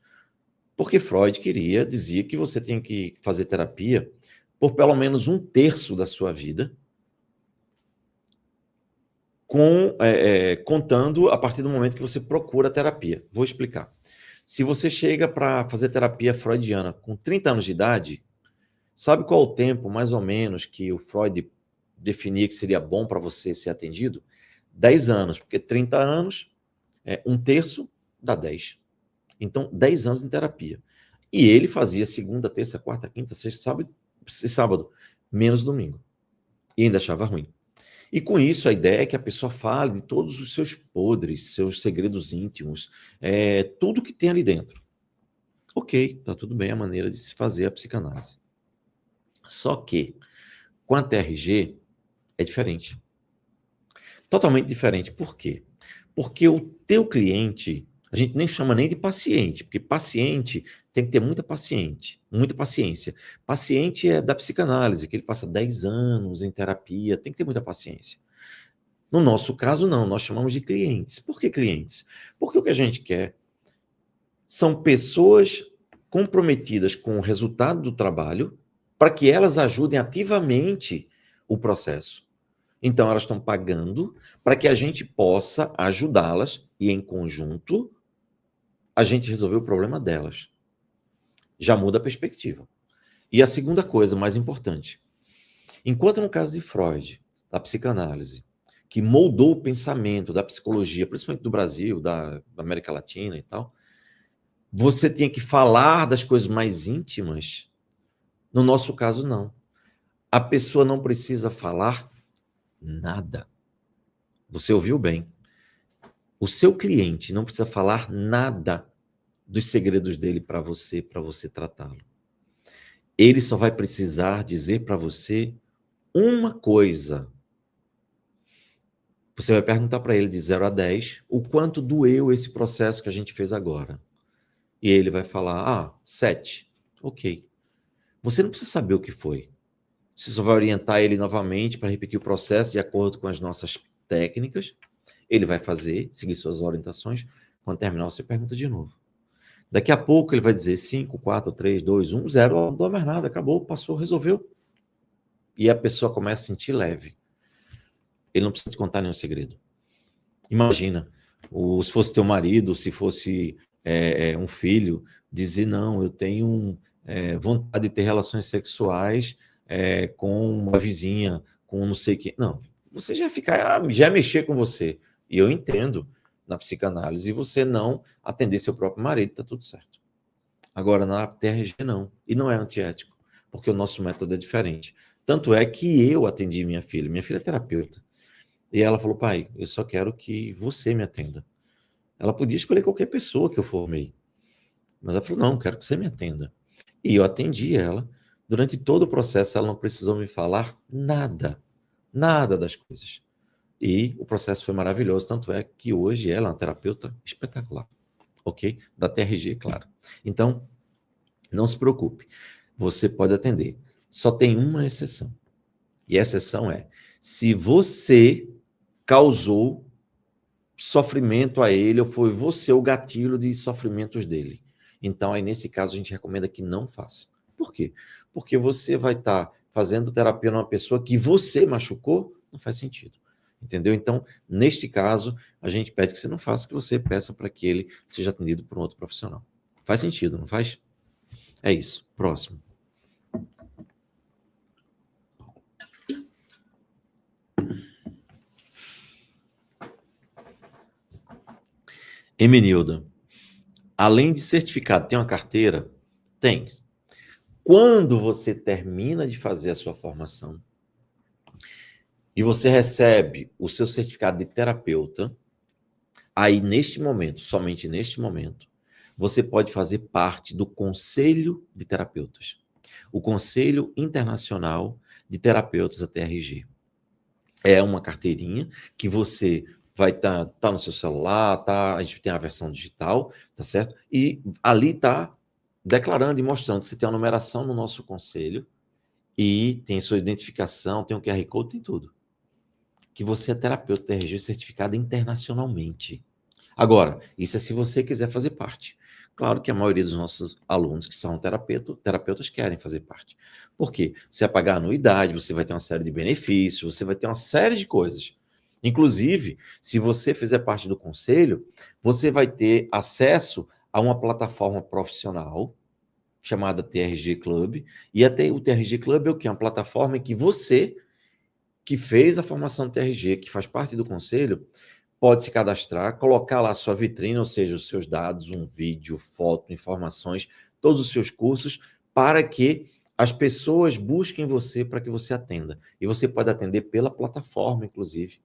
Porque Freud dizia que você tem que fazer terapia por pelo menos 1/3 da sua vida, contando a partir do momento que você procura terapia. Vou explicar. Se você chega para fazer terapia freudiana com 30 anos de idade, sabe qual o tempo, mais ou menos, que o Freud definia que seria bom para você ser atendido? 10 anos, porque 30 anos, 1/3 dá 10. Então, 10 anos em terapia. E ele fazia segunda, terça, quarta, quinta, sexta, sábado, menos domingo. E ainda achava ruim. E com isso, a ideia é que a pessoa fale de todos os seus podres, seus segredos íntimos, tudo que tem ali dentro. Ok, tá tudo bem a maneira de se fazer a psicanálise. Só que, com a TRG, é diferente. Totalmente diferente. Por quê? Porque o teu cliente, a gente nem chama nem de paciente, porque paciente tem que ter muita paciência. Paciente é da psicanálise, que ele passa 10 anos em terapia, tem que ter muita paciência. No nosso caso, não, nós chamamos de clientes. Por que clientes? Porque o que a gente quer são pessoas comprometidas com o resultado do trabalho para que elas ajudem ativamente o processo. Então, elas estão pagando para que a gente possa ajudá-las e, em conjunto, a gente resolver o problema delas. Já muda a perspectiva. E a segunda coisa, mais importante, enquanto no caso de Freud, da psicanálise, que moldou o pensamento da psicologia, principalmente do Brasil, da América Latina e tal, você tinha que falar das coisas mais íntimas. No nosso caso, não. A pessoa não precisa falar nada. Você ouviu bem. O seu cliente não precisa falar nada dos segredos dele para você tratá-lo. Ele só vai precisar dizer para você uma coisa. Você vai perguntar para ele de 0 a 10 o quanto doeu esse processo que a gente fez agora. E ele vai falar, 7. Ok. Você não precisa saber o que foi. Você só vai orientar ele novamente para repetir o processo de acordo com as nossas técnicas. Ele vai fazer, seguir suas orientações. Quando terminar, você pergunta de novo. Daqui a pouco ele vai dizer 5, 4, 3, 2, 1, 0, não dou mais nada, acabou, passou, resolveu. E a pessoa começa a sentir leve. Ele não precisa te contar nenhum segredo. Imagina, se fosse teu marido, se fosse um filho, dizer, não, eu tenho vontade de ter relações sexuais, com uma vizinha, com não sei quem. Não, você já mexer com você. E eu entendo na psicanálise você não atender seu próprio marido, tá tudo certo. Agora, na TRG, não. E não é antiético, porque o nosso método é diferente. Tanto é que eu atendi minha filha. Minha filha é terapeuta. E ela falou, pai, eu só quero que você me atenda. Ela podia escolher qualquer pessoa que eu formei. Mas ela falou, não, quero que você me atenda. E eu atendi ela. Durante todo o processo, ela não precisou me falar nada. Nada das coisas. E o processo foi maravilhoso. Tanto é que hoje ela é uma terapeuta espetacular. Ok? Da TRG, claro. Então, não se preocupe. Você pode atender. Só tem uma exceção. E a exceção é, se você causou sofrimento a ele, ou foi você o gatilho de sofrimentos dele. Então, aí nesse caso, a gente recomenda que não faça. Por quê? Porque você vai estar fazendo terapia numa pessoa que você machucou, não faz sentido. Entendeu? Então, neste caso, a gente pede que você não faça, que você peça para que ele seja atendido por um outro profissional. Faz sentido, não faz? É isso. Próximo. Emenilda, além de certificado, tem uma carteira? Tem. Quando você termina de fazer a sua formação e você recebe o seu certificado de terapeuta, aí neste momento, somente neste momento, você pode fazer parte do Conselho de Terapeutas, o Conselho Internacional de Terapeutas, a TRG. É uma carteirinha que você vai estar no seu celular, a gente tem a versão digital, tá certo? E ali está declarando e mostrando que você tem a numeração no nosso conselho e tem sua identificação, tem um QR Code, tem tudo. Que você é terapeuta TRG certificado internacionalmente. Agora, isso é se você quiser fazer parte. Claro que a maioria dos nossos alunos que são terapeutas querem fazer parte. Por quê? Você vai pagar anuidade, você vai ter uma série de benefícios, você vai ter uma série de coisas. Inclusive, se você fizer parte do conselho, você vai ter acesso a uma plataforma profissional chamada TRG Club, e até o TRG Club é o quê? Uma plataforma em que você, que fez a formação do TRG, que faz parte do conselho, pode se cadastrar, colocar lá a sua vitrine, ou seja, os seus dados, um vídeo, foto, informações, todos os seus cursos, para que as pessoas busquem você para que você atenda. E você pode atender pela plataforma, inclusive.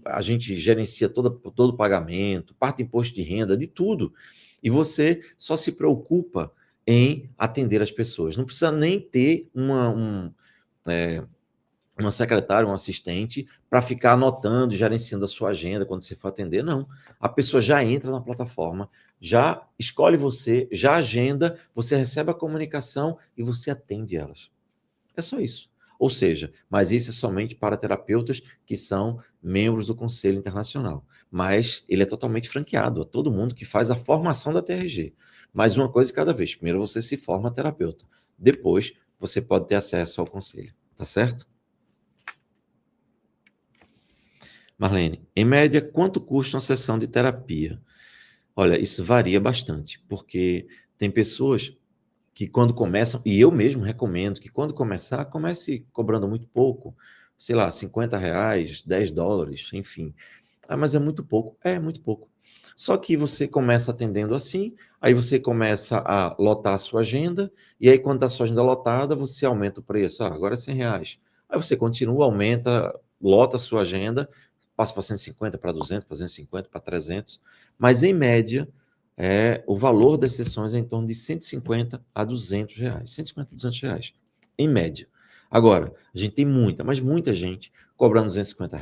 A gente gerencia todo o pagamento, parte de imposto de renda, de tudo. E você só se preocupa em atender as pessoas. Não precisa nem ter uma secretária, um assistente, para ficar anotando, gerenciando a sua agenda quando você for atender. Não. A pessoa já entra na plataforma, já escolhe você, já agenda, você recebe a comunicação e você atende elas. É só isso. Ou seja, mas isso é somente para terapeutas que são membros do Conselho Internacional. Mas ele é totalmente franqueado a todo mundo que faz a formação da TRG. Mas uma coisa de cada vez. Primeiro você se forma terapeuta. Depois você pode ter acesso ao conselho. Tá certo? Marlene, em média, quanto custa uma sessão de terapia? Olha, isso varia bastante, porque tem pessoas que quando começam, e eu mesmo recomendo que quando começar, comece cobrando muito pouco, sei lá, R$ 50, US$ 10, enfim. Ah, mas é muito pouco. É muito pouco. Só que você começa atendendo assim, aí você começa a lotar a sua agenda, e aí quando a sua agenda lotada, você aumenta o preço. Ah, agora é R$ 100. Aí você continua, aumenta, lota a sua agenda, passa para 150, para 200, para 250, para 300. Mas em média, o valor das sessões é em torno de R$ 150 a R$ 200. R$ 150 a R$ 200, em média. Agora, a gente tem mas muita gente cobrando R$ 250,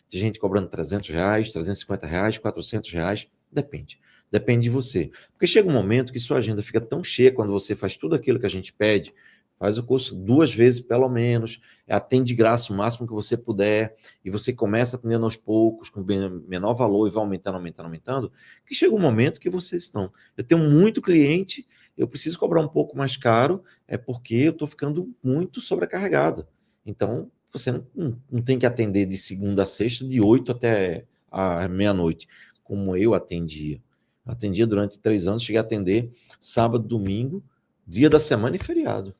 tem gente cobrando R$ 300, R$ 350, R$ 400, depende. Depende de você. Porque chega um momento que sua agenda fica tão cheia quando você faz tudo aquilo que a gente pede, faz o curso 2 vezes pelo menos, atende de graça o máximo que você puder, e você começa atendendo aos poucos, com menor valor, e vai aumentando, aumentando, aumentando, que chega um momento que vocês estão. Eu tenho muito cliente, eu preciso cobrar um pouco mais caro, é porque eu estou ficando muito sobrecarregado. Então, você não tem que atender de segunda a sexta, de 8 até a meia-noite, como eu atendia. Atendia durante 3 anos, cheguei a atender sábado, domingo, dia da semana e feriado.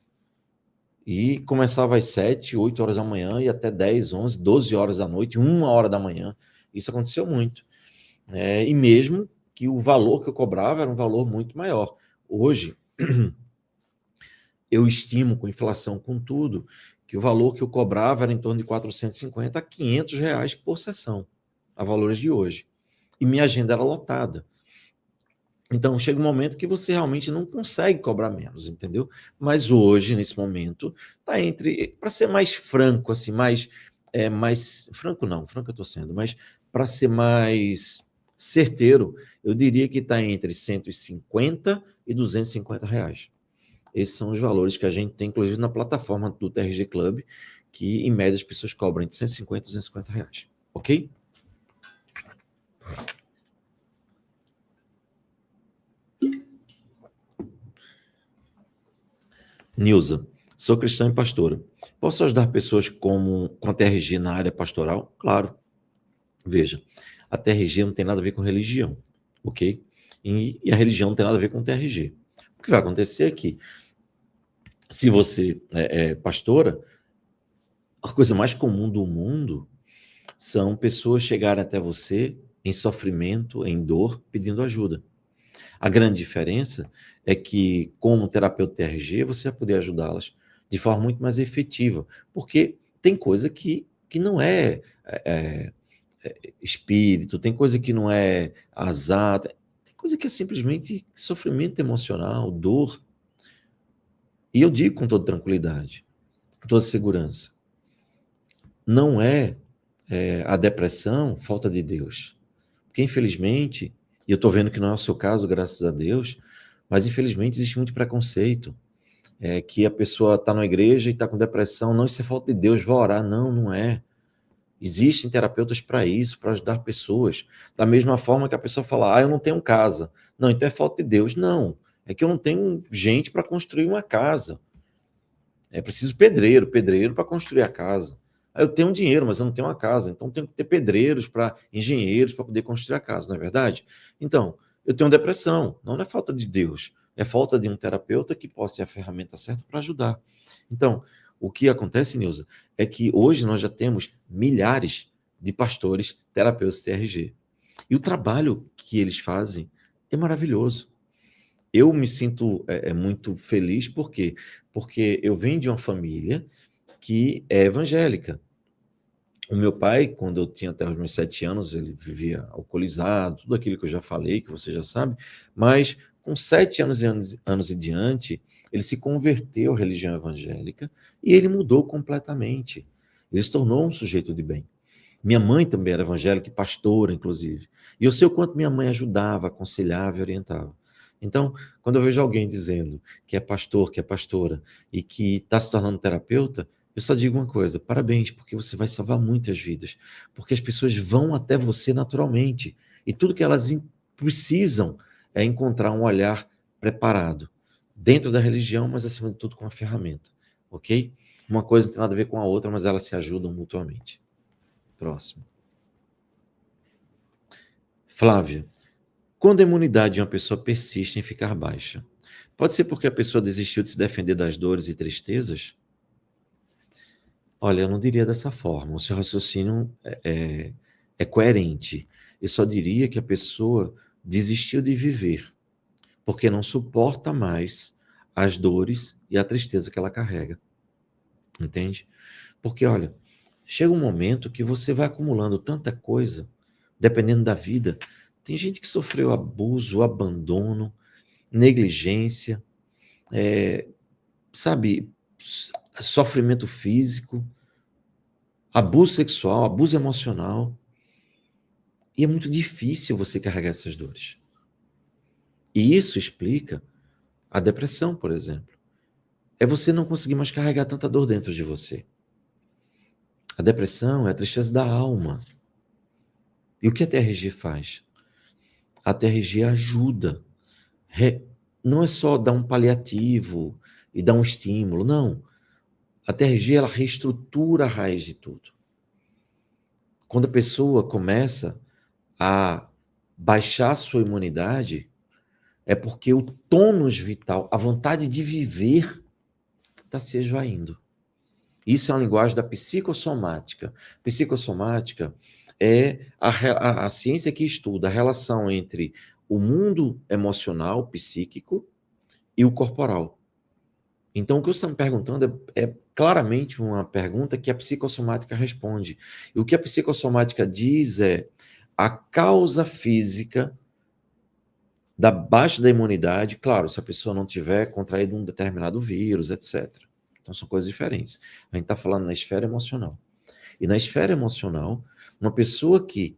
E começava às 7, 8 horas da manhã e até 10, 11, 12 horas da noite, 1 hora da manhã. Isso aconteceu muito. E mesmo que o valor que eu cobrava era um valor muito maior. Hoje, eu estimo, com inflação, com tudo, que o valor que eu cobrava era em torno de 450 a 500 reais por sessão, a valores de hoje. E minha agenda era lotada. Então, chega um momento que você realmente não consegue cobrar menos, entendeu? Mas hoje, nesse momento, está entre, para ser mais franco, assim, mais franco não, franco eu estou sendo, mas para ser mais certeiro, eu diria que está entre 150 e 250 reais. Esses são os valores que a gente tem, inclusive, na plataforma do TRG Club, que, em média, as pessoas cobram entre 150 e 250 reais. Ok? Nilza, sou cristã e pastora. Posso ajudar pessoas com a TRG na área pastoral? Claro. Veja, a TRG não tem nada a ver com religião, ok? E a religião não tem nada a ver com TRG. O que vai acontecer é que, se você é pastora, a coisa mais comum do mundo são pessoas chegarem até você em sofrimento, em dor, pedindo ajuda. A grande diferença é que, como terapeuta TRG, você vai poder ajudá-las de forma muito mais efetiva, porque tem coisa que não é espírito, tem coisa que não é azar, tem coisa que é simplesmente sofrimento emocional, dor. E eu digo com toda tranquilidade, com toda segurança, não é a depressão falta de Deus. Porque, infelizmente, e eu estou vendo que não é o seu caso, graças a Deus, mas, infelizmente, existe muito preconceito. Que a pessoa está na igreja e está com depressão. Não, isso é falta de Deus, vou orar. Não, não é. Existem terapeutas para isso, para ajudar pessoas. Da mesma forma que a pessoa fala, eu não tenho casa. Não, então é falta de Deus. Não, é que eu não tenho gente para construir uma casa. É preciso pedreiro para construir a casa. Eu tenho dinheiro, mas eu não tenho uma casa. Então tenho que ter pedreiros, engenheiros para poder construir a casa, não é verdade? Então, eu tenho depressão. Não é falta de Deus. É falta de um terapeuta que possa ser a ferramenta certa para ajudar. Então, o que acontece, Nilza, é que hoje nós já temos milhares de pastores terapeutas TRG. E o trabalho que eles fazem é maravilhoso. Eu me sinto muito feliz, por quê? Porque eu venho de uma família que é evangélica. O meu pai, quando eu tinha até os meus 7 anos, ele vivia alcoolizado, tudo aquilo que eu já falei, que você já sabe, mas com 7 anos e diante, ele se converteu à religião evangélica e ele mudou completamente. Ele se tornou um sujeito de bem. Minha mãe também era evangélica e pastora, inclusive. E eu sei o quanto minha mãe ajudava, aconselhava e orientava. Então, quando eu vejo alguém dizendo que é pastor, que é pastora e que está se tornando terapeuta, eu só digo uma coisa: parabéns, porque você vai salvar muitas vidas. Porque as pessoas vão até você naturalmente. E tudo que elas precisam é encontrar um olhar preparado, dentro da religião, mas acima de tudo com a ferramenta. Ok? Uma coisa não tem nada a ver com a outra, mas elas se ajudam mutuamente. Próximo. Flávia, quando a imunidade de uma pessoa persiste em ficar baixa, pode ser porque a pessoa desistiu de se defender das dores e tristezas? Olha, eu não diria dessa forma. O seu raciocínio é coerente. Eu só diria que a pessoa desistiu de viver, porque não suporta mais as dores e a tristeza que ela carrega. Entende? Porque, olha, chega um momento que você vai acumulando tanta coisa, dependendo da vida. Tem gente que sofreu abuso, abandono, negligência, é, sabe, sofrimento físico, abuso sexual, abuso emocional. E é muito difícil você carregar essas dores. E isso explica a depressão, por exemplo. É você não conseguir mais carregar tanta dor dentro de você. A depressão é a tristeza da alma. E o que a TRG faz? A TRG ajuda. Não é só dar um paliativo e dar um estímulo, não. A TRG, ela reestrutura a raiz de tudo. Quando a pessoa começa a baixar sua imunidade, é porque o tônus vital, a vontade de viver, está se esvaindo. Isso é uma linguagem da psicossomática. Psicossomática é a ciência que estuda a relação entre o mundo emocional, psíquico, e o corporal. Então, o que você está me perguntando é claramente uma pergunta que a psicossomática responde. E o que a psicossomática diz é a causa física da baixa da imunidade, claro, se a pessoa não tiver contraído um determinado vírus, etc. Então, são coisas diferentes. A gente está falando na esfera emocional. E na esfera emocional, uma pessoa que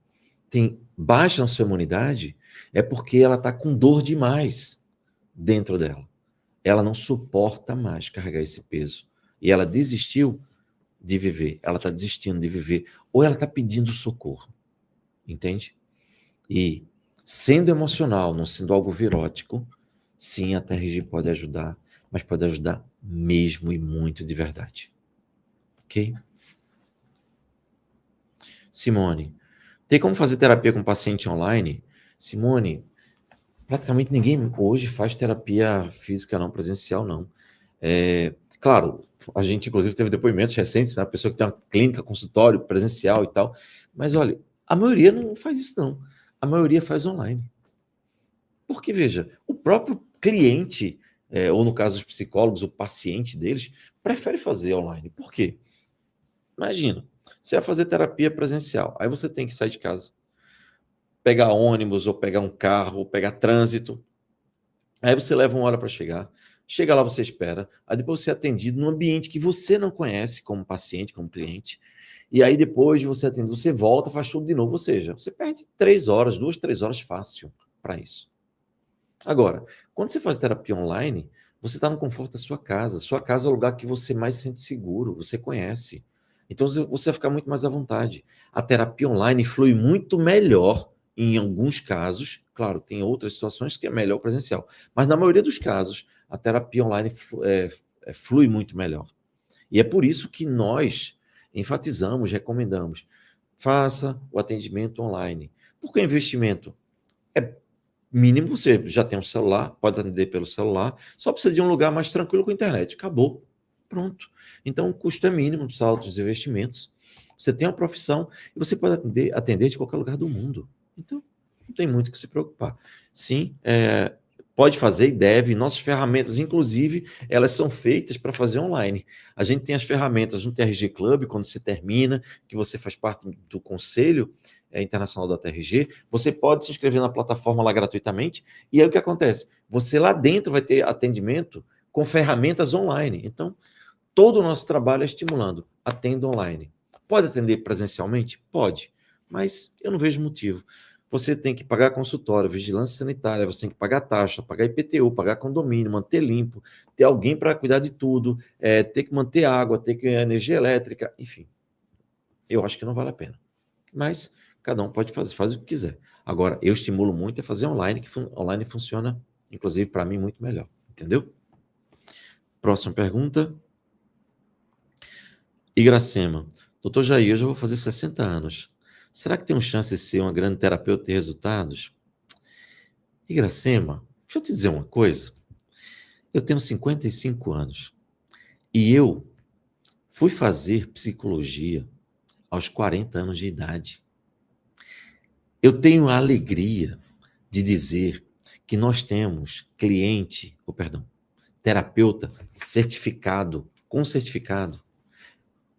tem baixa na sua imunidade é porque ela está com dor demais dentro dela. Ela não suporta mais carregar esse peso. E ela desistiu de viver. Ela está desistindo de viver. Ou ela está pedindo socorro. Entende? E sendo emocional, não sendo algo virótico, sim, a TRG pode ajudar, mas pode ajudar mesmo e muito de verdade. Ok? Simone, tem como fazer terapia com paciente online? Simone, praticamente ninguém hoje faz terapia física não, presencial não. Claro, a gente inclusive teve depoimentos recentes, né? A pessoa que tem uma clínica, consultório, presencial e tal, mas olha, a maioria não faz isso não. A maioria faz online. Porque, veja, o próprio cliente, ou no caso dos psicólogos, o paciente deles, prefere fazer online. Por quê? Imagina, você vai fazer terapia presencial, aí você tem que sair de casa, pegar ônibus, ou pegar um carro, ou pegar trânsito, aí você leva 1 hora para chegar, chega lá, você espera, aí depois você é atendido num ambiente que você não conhece como paciente, como cliente, e aí depois de você atender, você volta, faz tudo de novo, ou seja, você perde 3 horas, 2, 3 horas fácil para isso. Agora, quando você faz terapia online, você está no conforto da sua casa. Sua casa é o lugar que você mais se sente seguro, você conhece. Então você vai ficar muito mais à vontade. A terapia online flui muito melhor em alguns casos. Claro, tem outras situações que é melhor presencial. Mas na maioria dos casos, a terapia online flui muito melhor. E é por isso que nós enfatizamos, recomendamos. Faça o atendimento online. Por que investimento? É mínimo, você já tem um celular, pode atender pelo celular, só precisa de um lugar mais tranquilo com a internet. Acabou. Pronto. Então, o custo é mínimo, não precisa altos investimentos. Você tem uma profissão e você pode atender de qualquer lugar do mundo. Então, não tem muito o que se preocupar. Sim, pode fazer e deve. Nossas ferramentas, inclusive, elas são feitas para fazer online. A gente tem as ferramentas no TRG Club, quando você termina, que você faz parte do conselho internacional da TRG, você pode se inscrever na plataforma lá gratuitamente, e aí o que acontece? Você lá dentro vai ter atendimento com ferramentas online. Então, todo o nosso trabalho é estimulando. Atenda online. Pode atender presencialmente? Pode, mas eu não vejo motivo. Você tem que pagar consultório, vigilância sanitária, você tem que pagar taxa, pagar IPTU, pagar condomínio, manter limpo, ter alguém para cuidar de tudo, ter que manter água, ter que energia elétrica, enfim. Eu acho que não vale a pena. Mas cada um pode fazer, faz o que quiser. Agora, eu estimulo muito a fazer online, que online funciona, inclusive, para mim, muito melhor. Entendeu? Próxima pergunta. Igracema. Doutor Jair, eu já vou fazer 60 anos. Será que tem uma chance de ser uma grande terapeuta e ter resultados? Igracema, deixa eu te dizer uma coisa. Eu tenho 55 anos e eu fui fazer psicologia aos 40 anos de idade. Eu tenho a alegria de dizer que nós temos terapeuta certificado,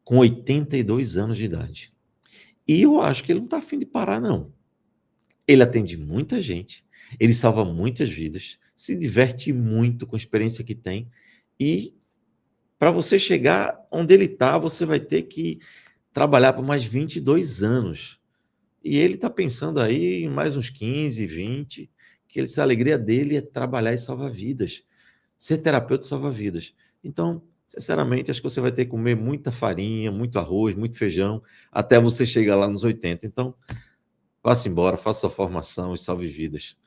com 82 anos de idade. E eu acho que ele não está afim de parar, não. Ele atende muita gente, ele salva muitas vidas, se diverte muito com a experiência que tem, e para você chegar onde ele está, você vai ter que trabalhar por mais 22 anos. E ele está pensando aí em mais uns 15, 20, que a alegria dele é trabalhar e salvar vidas. Ser terapeuta salva vidas. Então, sinceramente, acho que você vai ter que comer muita farinha, muito arroz, muito feijão, até você chegar lá nos 80. Então, vá-se embora, faça sua formação e salve vidas.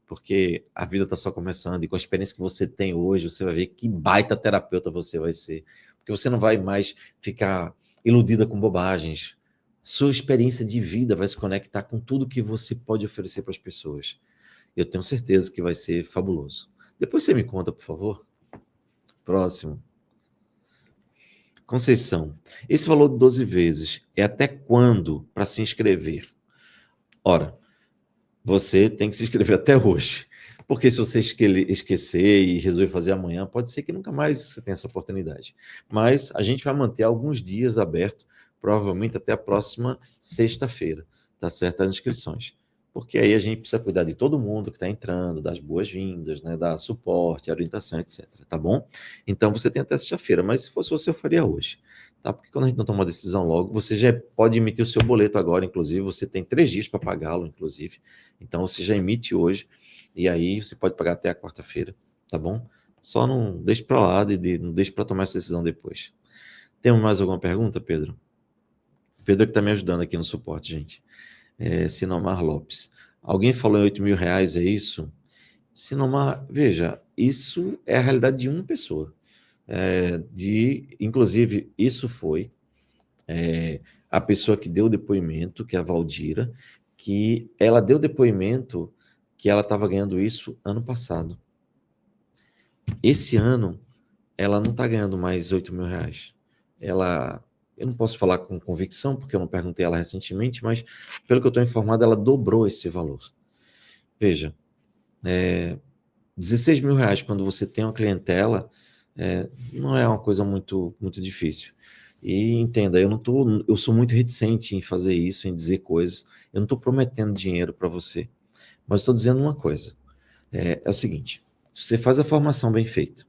Porque a vida está só começando e com a experiência que você tem hoje, você vai ver que baita terapeuta você vai ser. Porque você não vai mais ficar iludida com bobagens. Sua experiência de vida vai se conectar com tudo que você pode oferecer para as pessoas. Eu tenho certeza que vai ser fabuloso. Depois você me conta, por favor. Próximo. Conceição, esse valor de 12 vezes é até quando para se inscrever? Ora, você tem que se inscrever até hoje. Porque se você esquecer e resolver fazer amanhã, pode ser que nunca mais você tenha essa oportunidade. Mas a gente vai manter alguns dias aberto, provavelmente até a próxima sexta-feira, tá certo? As inscrições. Porque aí a gente precisa cuidar de todo mundo que está entrando, das boas-vindas, né? Dar suporte, orientação, etc. Tá bom? Então você tem até sexta-feira, mas se fosse você, eu faria hoje. Tá? Porque quando a gente não toma uma decisão logo, você já pode emitir o seu boleto agora, inclusive, você tem 3 dias para pagá-lo, inclusive. Então você já emite hoje. E aí você pode pagar até a quarta-feira, tá bom? Só não deixe para lá, não deixe para tomar essa decisão depois. Temos mais alguma pergunta, Pedro? Pedro que está me ajudando aqui no suporte, gente. Sinomar Lopes. Alguém falou em 8 mil reais, é isso? Sinomar, veja, isso é a realidade de uma pessoa. Inclusive, isso foi a pessoa que deu o depoimento, que é a Valdira, que ela deu depoimento que ela estava ganhando isso ano passado. Esse ano, ela não está ganhando mais 8 mil reais. Eu não posso falar com convicção, porque eu não perguntei ela recentemente, mas pelo que eu estou informado, ela dobrou esse valor. Veja, 16 mil reais quando você tem uma clientela, não é uma coisa muito, muito difícil. E entenda, eu sou muito reticente em fazer isso, em dizer coisas. Eu não estou prometendo dinheiro para você, mas estou dizendo uma coisa. É o seguinte, se você faz a formação bem feita,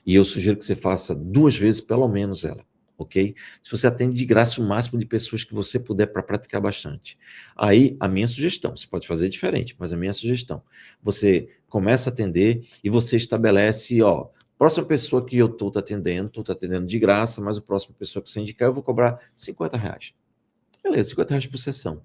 e eu sugiro que você faça 2 vezes pelo menos ela, ok? Se você atende de graça o máximo de pessoas que você puder para praticar bastante. Aí, a minha sugestão, você pode fazer diferente, mas a minha sugestão, você começa a atender e você estabelece, próxima pessoa que eu estou atendendo de graça, mas a próxima pessoa que você indicar, eu vou cobrar 50 reais. Beleza, 50 reais por sessão.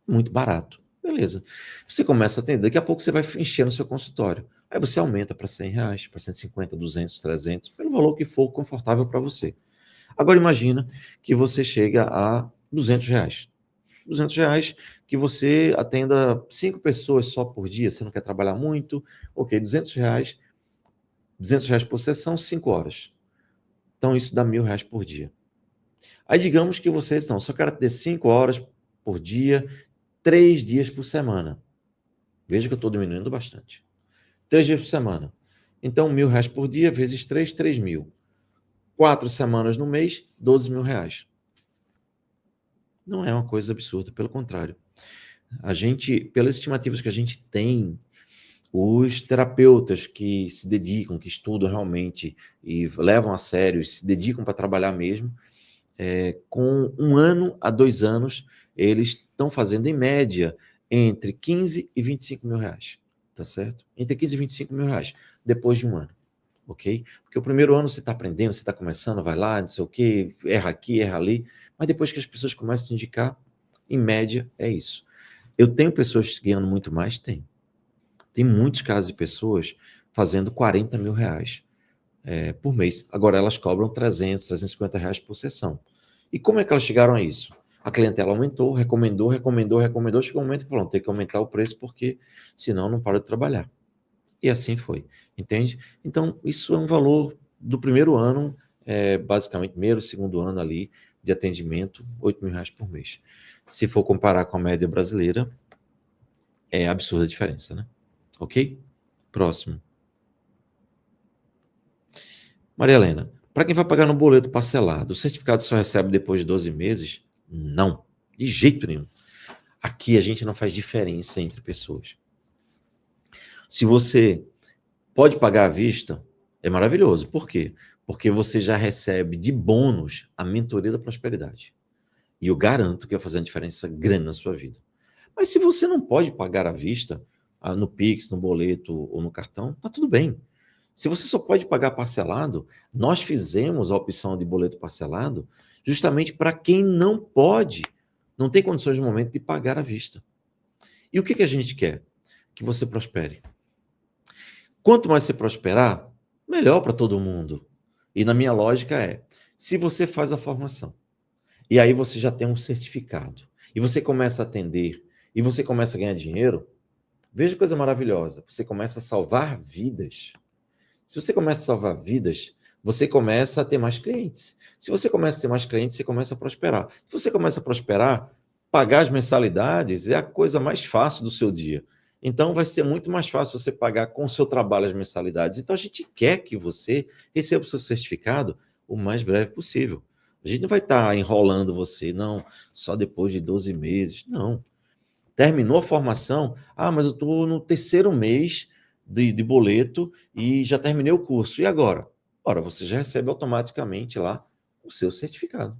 Muito barato. Beleza. Você começa a atender, daqui a pouco você vai encher no seu consultório. Aí você aumenta para 100 reais, para 150, 200, 300, pelo valor que for confortável para você. Agora imagina que você chega a 200 reais. 200 reais que você atenda 5 pessoas só por dia, você não quer trabalhar muito, ok, 200 reais por sessão, 5 horas. Então isso dá R$1.000 por dia. Aí digamos que vocês só quero atender 5 horas por dia, 3 dias por semana. Veja que eu estou diminuindo bastante. 3 dias por semana. Então, R$1.000 por dia, vezes 3, 3 mil. 4 semanas no mês, 12 mil reais. Não é uma coisa absurda, pelo contrário. A gente, pelas estimativas que a gente tem, os terapeutas que se dedicam, que estudam realmente e levam a sério, se dedicam para trabalhar mesmo, com 1 ano a 2 anos, eles estão fazendo, em média, entre 15 e 25 mil reais. Tá certo? Entre 15 e 25 mil reais, depois de 1 ano. Ok? Porque o primeiro ano você está aprendendo, você está começando, vai lá, não sei o quê, erra aqui, erra ali, mas depois que as pessoas começam a indicar, em média, é isso. Eu tenho pessoas ganhando muito mais? Tem. Tem muitos casos de pessoas fazendo 40 mil reais por mês. Agora elas cobram 300, 350 reais por sessão. E como é que elas chegaram a isso? A clientela aumentou, recomendou, chegou um momento que falou, tem que aumentar o preço porque senão não para de trabalhar. E assim foi, entende? Então, isso é um valor do primeiro ano, basicamente, primeiro, segundo ano ali, de atendimento, 8 mil reais por mês. Se for comparar com a média brasileira, é absurda a diferença, né? Ok? Próximo. Maria Helena, para quem vai pagar no boleto parcelado, o certificado só recebe depois de 12 meses? Não, de jeito nenhum. Aqui a gente não faz diferença entre pessoas. Se você pode pagar à vista, é maravilhoso. Por quê? Porque você já recebe de bônus a mentoria da prosperidade. E eu garanto que vai fazer uma diferença grande na sua vida. Mas se você não pode pagar à vista, no Pix, no boleto ou no cartão, tá tudo bem. Se você só pode pagar parcelado, nós fizemos a opção de boleto parcelado justamente para quem não pode, não tem condições no momento de pagar à vista. E o que a gente quer? Que você prospere. Quanto mais você prosperar, melhor para todo mundo. E na minha lógica se você faz a formação, e aí você já tem um certificado, e você começa a atender, e você começa a ganhar dinheiro, veja que coisa maravilhosa, você começa a salvar vidas. Se você começa a salvar vidas, você começa a ter mais clientes. Se você começa a ter mais clientes, você começa a prosperar. Se você começa a prosperar, pagar as mensalidades é a coisa mais fácil do seu dia. Então, vai ser muito mais fácil você pagar com o seu trabalho as mensalidades. Então, a gente quer que você receba o seu certificado o mais breve possível. A gente não vai estar enrolando você, não, só depois de 12 meses. Não. Terminou a formação, mas eu estou no terceiro mês de boleto e já terminei o curso. E agora? Ora, você já recebe automaticamente lá o seu certificado.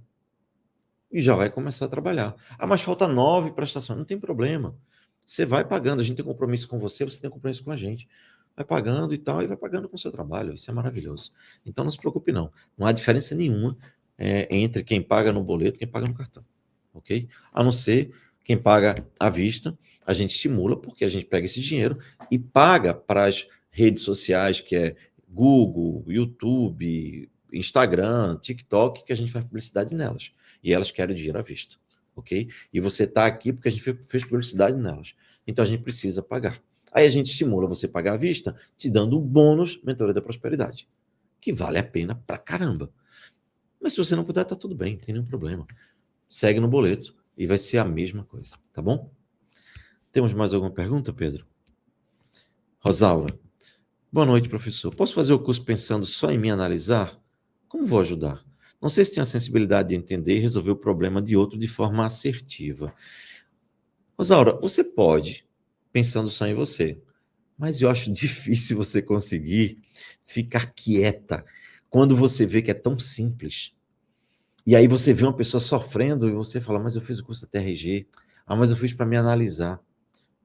E já vai começar a trabalhar. Mas falta 9 prestações. Não tem problema. Você vai pagando. A gente tem compromisso com você, você tem compromisso com a gente. Vai pagando e tal, e vai pagando com o seu trabalho. Isso é maravilhoso. Então não se preocupe, não. Não há diferença nenhuma entre quem paga no boleto e quem paga no cartão. Ok? A não ser quem paga à vista, a gente estimula, porque a gente pega esse dinheiro e paga para as redes sociais, que é Google, YouTube, Instagram, TikTok, que a gente faz publicidade nelas. E elas querem dinheiro à vista, ok? E você está aqui porque a gente fez publicidade nelas. Então a gente precisa pagar. Aí a gente estimula você pagar à vista, te dando o bônus Mentoria da Prosperidade, que vale a pena pra caramba. Mas se você não puder, tá tudo bem, não tem nenhum problema. Segue no boleto e vai ser a mesma coisa, tá bom? Temos mais alguma pergunta, Pedro? Rosaura. Boa noite, professor. Posso fazer o curso pensando só em me analisar? Como vou ajudar? Não sei se tenho a sensibilidade de entender e resolver o problema de outro de forma assertiva. Rosaura, você pode, pensando só em você, mas eu acho difícil você conseguir ficar quieta quando você vê que é tão simples. E aí você vê uma pessoa sofrendo e você fala, mas eu fiz o curso da TRG, mas eu fiz para me analisar.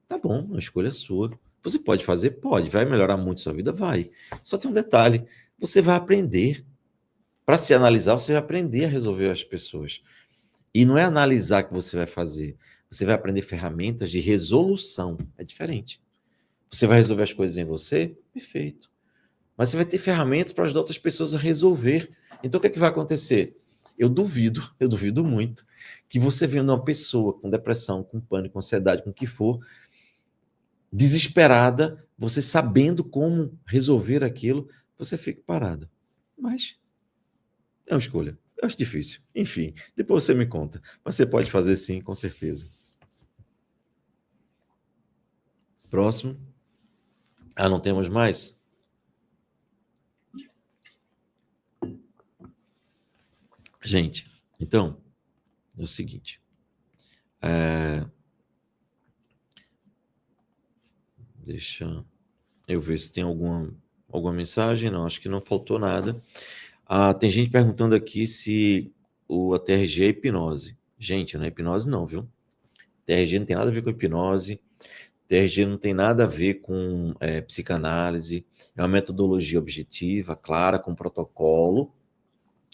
Tá bom, a escolha é sua. Você pode fazer? Pode. Vai melhorar muito sua vida? Vai. Só tem um detalhe, você vai aprender. Para se analisar, você vai aprender a resolver as pessoas. E não é analisar que você vai fazer. Você vai aprender ferramentas de resolução. É diferente. Você vai resolver as coisas em você? Perfeito. Mas você vai ter ferramentas para ajudar outras pessoas a resolver. Então, o que é que vai acontecer? Eu duvido muito, que você vendo uma pessoa com depressão, com pânico, com ansiedade, com o que for, desesperada, você sabendo como resolver aquilo, você fica parada. Mas é uma escolha. Eu acho difícil. Enfim, depois você me conta. Mas você pode fazer sim, com certeza. Próximo. Não temos mais? Gente, então, é o seguinte. Deixa eu ver se tem alguma mensagem. Não, acho que não faltou nada. Tem gente perguntando aqui se a TRG é hipnose. Gente, não é hipnose não, viu? TRG não tem nada a ver com hipnose. TRG não tem nada a ver com psicanálise. É uma metodologia objetiva, clara, com protocolo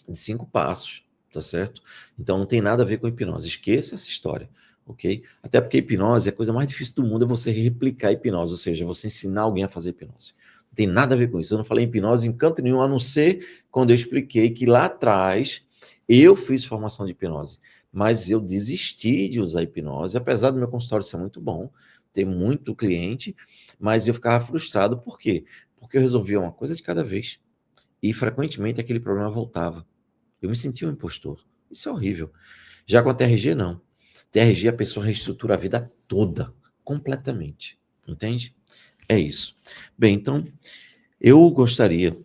de 5 passos, tá certo? Então não tem nada a ver com hipnose. Esqueça essa história, ok? Até porque hipnose, a coisa mais difícil do mundo é você replicar a hipnose, ou seja, você ensinar alguém a fazer hipnose. Não tem nada a ver com isso. Eu não falei hipnose em canto nenhum, a não ser quando eu expliquei que lá atrás eu fiz formação de hipnose, mas eu desisti de usar hipnose, apesar do meu consultório ser muito bom, ter muito cliente, mas eu ficava frustrado. Por quê? Porque eu resolvia uma coisa de cada vez e frequentemente aquele problema voltava. Eu me sentia um impostor. Isso é horrível. Já com a TRG, não. TRG, a pessoa reestrutura a vida toda, completamente. Entende? É isso. Bem, então, eu gostaria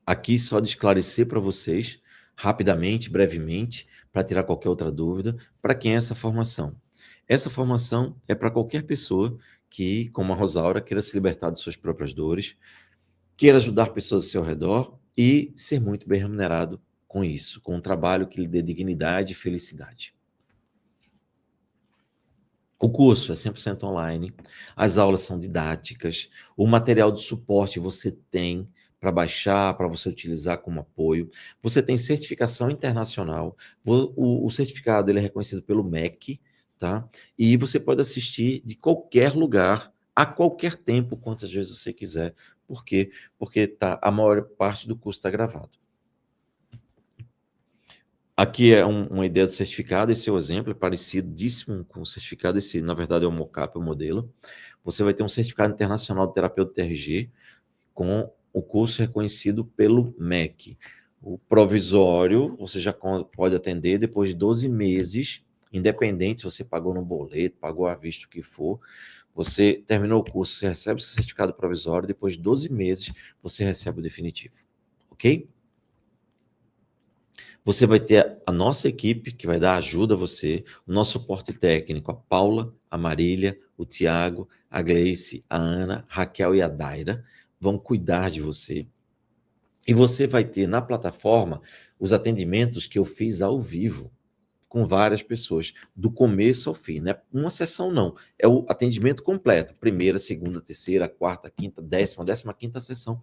aqui só de esclarecer para vocês, rapidamente, brevemente, para tirar qualquer outra dúvida, para quem é essa formação. Essa formação é para qualquer pessoa que, como a Rosaura, queira se libertar de suas próprias dores, queira ajudar pessoas ao seu redor e ser muito bem remunerado com isso, com um trabalho que lhe dê dignidade e felicidade. O curso é 100% online, as aulas são didáticas, o material de suporte você tem para baixar, para você utilizar como apoio. Você tem certificação internacional, o certificado ele é reconhecido pelo MEC, tá? E você pode assistir de qualquer lugar, a qualquer tempo, quantas vezes você quiser. Por quê? Porque a maior parte do curso está gravado. Aqui é uma ideia do certificado, esse é o exemplo, é parecidíssimo com o certificado, esse na verdade é o mockup, é o modelo. Você vai ter um certificado internacional de terapeuta TRG com o curso reconhecido pelo MEC. O provisório, você já pode atender depois de 12 meses, independente se você pagou no boleto, pagou à vista, o que for. Você terminou o curso, você recebe o seu certificado provisório, depois de 12 meses, você recebe o definitivo. Ok? Você vai ter a nossa equipe, que vai dar ajuda a você, o nosso suporte técnico, a Paula, a Marília, o Tiago, a Gleice, a Ana, a Raquel e a Daira, vão cuidar de você. E você vai ter na plataforma os atendimentos que eu fiz ao vivo, com várias pessoas, do começo ao fim, né? Uma sessão não, é o atendimento completo, primeira, segunda, terceira, quarta, quinta, décima quinta sessão.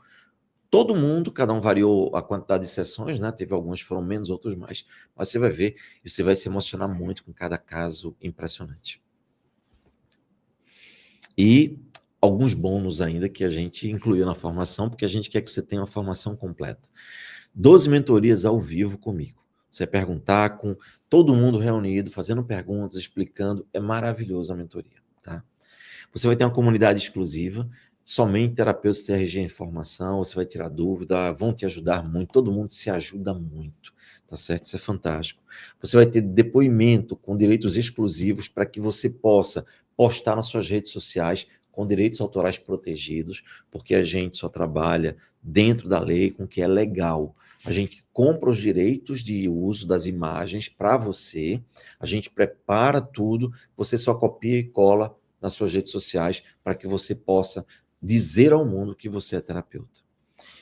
Todo mundo, cada um variou a quantidade de sessões, né? Teve algumas que foram menos, outros mais, mas você vai ver e você vai se emocionar muito com cada caso impressionante. E alguns bônus ainda que a gente incluiu na formação, porque a gente quer que você tenha uma formação completa. 12 mentorias ao vivo comigo. Você vai perguntar com todo mundo reunido, fazendo perguntas, explicando. É maravilhoso a mentoria, tá? Você vai ter uma comunidade exclusiva, somente terapeutas TRG em formação, você vai tirar dúvida, vão te ajudar muito, todo mundo se ajuda muito, tá certo? Isso é fantástico. Você vai ter depoimento com direitos exclusivos para que você possa postar nas suas redes sociais com direitos autorais protegidos, porque a gente só trabalha dentro da lei com o que é legal. A gente compra os direitos de uso das imagens para você, a gente prepara tudo, você só copia e cola nas suas redes sociais para que você possa dizer ao mundo que você é terapeuta.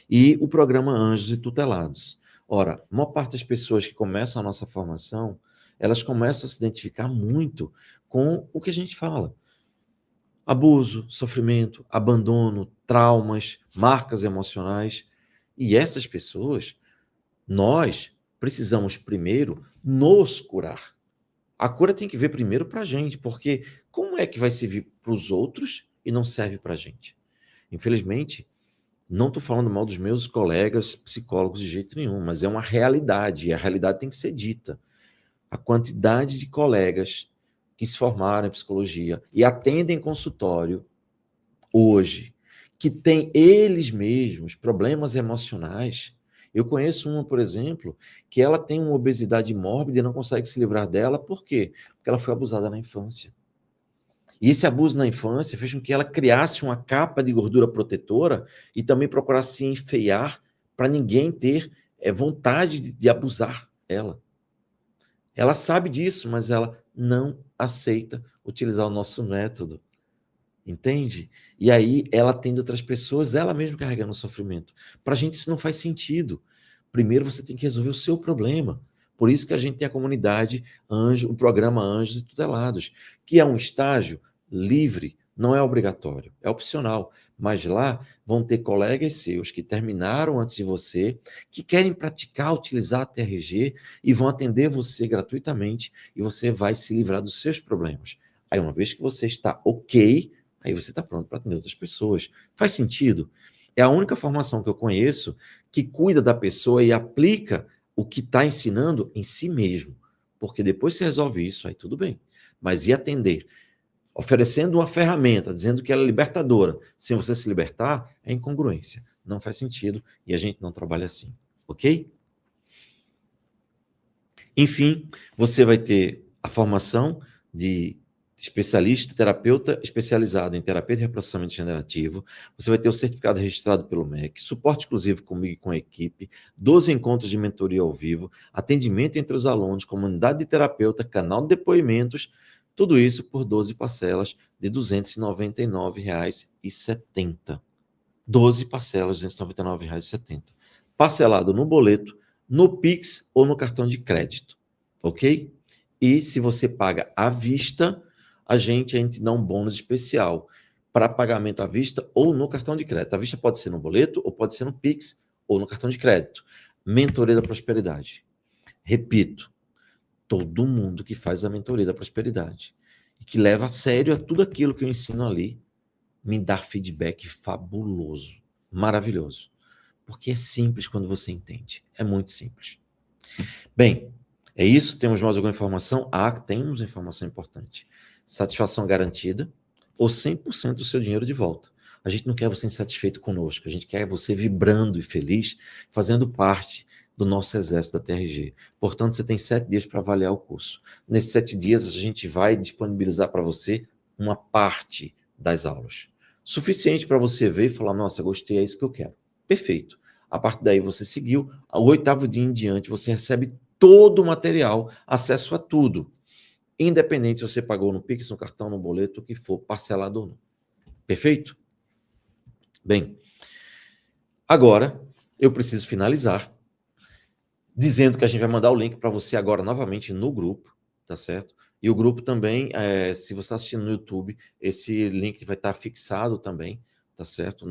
E o programa Anjos e Tutelados. Ora, a maior parte das pessoas que começam a nossa formação, elas começam a se identificar muito com o que a gente fala. Abuso, sofrimento, abandono, traumas, marcas emocionais. E essas pessoas, nós precisamos primeiro nos curar. A cura tem que vir primeiro para a gente, porque como é que vai servir para os outros e não serve para a gente? Infelizmente, não estou falando mal dos meus colegas psicólogos de jeito nenhum, mas é uma realidade, e a realidade tem que ser dita. A quantidade de colegas que se formaram em psicologia e atendem consultório hoje, que têm eles mesmos problemas emocionais. Eu conheço uma, por exemplo, que ela tem uma obesidade mórbida e não consegue se livrar dela, por quê? Porque ela foi abusada na infância. E esse abuso na infância fez com que ela criasse uma capa de gordura protetora e também procurasse se enfeiar para ninguém ter vontade de abusar ela. Ela sabe disso, mas ela não aceita utilizar o nosso método. Entende? E aí ela atende outras pessoas, ela mesma carregando o sofrimento. Para a gente isso não faz sentido. Primeiro você tem que resolver o seu problema. Por isso que a gente tem a comunidade Anjo, o programa Anjos e Tutelados, que é um estágio livre, não é obrigatório, é opcional. Mas lá vão ter colegas seus que terminaram antes de você, que querem praticar, utilizar a TRG e vão atender você gratuitamente e você vai se livrar dos seus problemas. Aí uma vez que você está ok, aí você está pronto para atender outras pessoas. Faz sentido? É a única formação que eu conheço que cuida da pessoa e aplica o que está ensinando em si mesmo. Porque depois você resolve isso, aí tudo bem. Mas e atender? Oferecendo uma ferramenta, dizendo que ela é libertadora, sem você se libertar, é incongruência. Não faz sentido e a gente não trabalha assim. Ok? Enfim, você vai ter a formação de especialista, terapeuta especializado em terapia de reprocessamento generativo. Você vai ter o certificado registrado pelo MEC, suporte exclusivo comigo e com a equipe, 12 encontros de mentoria ao vivo, atendimento entre os alunos, comunidade de terapeuta, canal de depoimentos, tudo isso por 12 parcelas de R$ 299,70. 12 parcelas de R$ 299,70. Parcelado no boleto, no Pix ou no cartão de crédito, ok? E se você paga à vista, a gente dá um bônus especial para pagamento à vista ou no cartão de crédito. A vista pode ser no boleto, ou pode ser no Pix, ou no cartão de crédito. Mentoria da Prosperidade. Repito, todo mundo que faz a Mentoria da Prosperidade e que leva a sério tudo aquilo que eu ensino ali, me dá feedback fabuloso, maravilhoso. Porque é simples quando você entende. É muito simples. Bem, é isso. Temos mais alguma informação? Temos informação importante. Satisfação garantida ou 100% do seu dinheiro de volta. A gente não quer você insatisfeito conosco, a gente quer você vibrando e feliz, fazendo parte do nosso exército da TRG. Portanto, você tem 7 dias para avaliar o curso. Nesses 7 dias, a gente vai disponibilizar para você uma parte das aulas. Suficiente para você ver e falar, nossa, gostei, é isso que eu quero. Perfeito. A partir daí você seguiu, ao 8º dia em diante, você recebe todo o material, acesso a tudo. Independente se você pagou no Pix, no cartão, no boleto, o que for, parcelado ou não. Perfeito? Bem, agora eu preciso finalizar dizendo que a gente vai mandar o link para você agora novamente no grupo, tá certo? E o grupo também, se você está assistindo no YouTube, esse link vai estar fixado também, tá certo?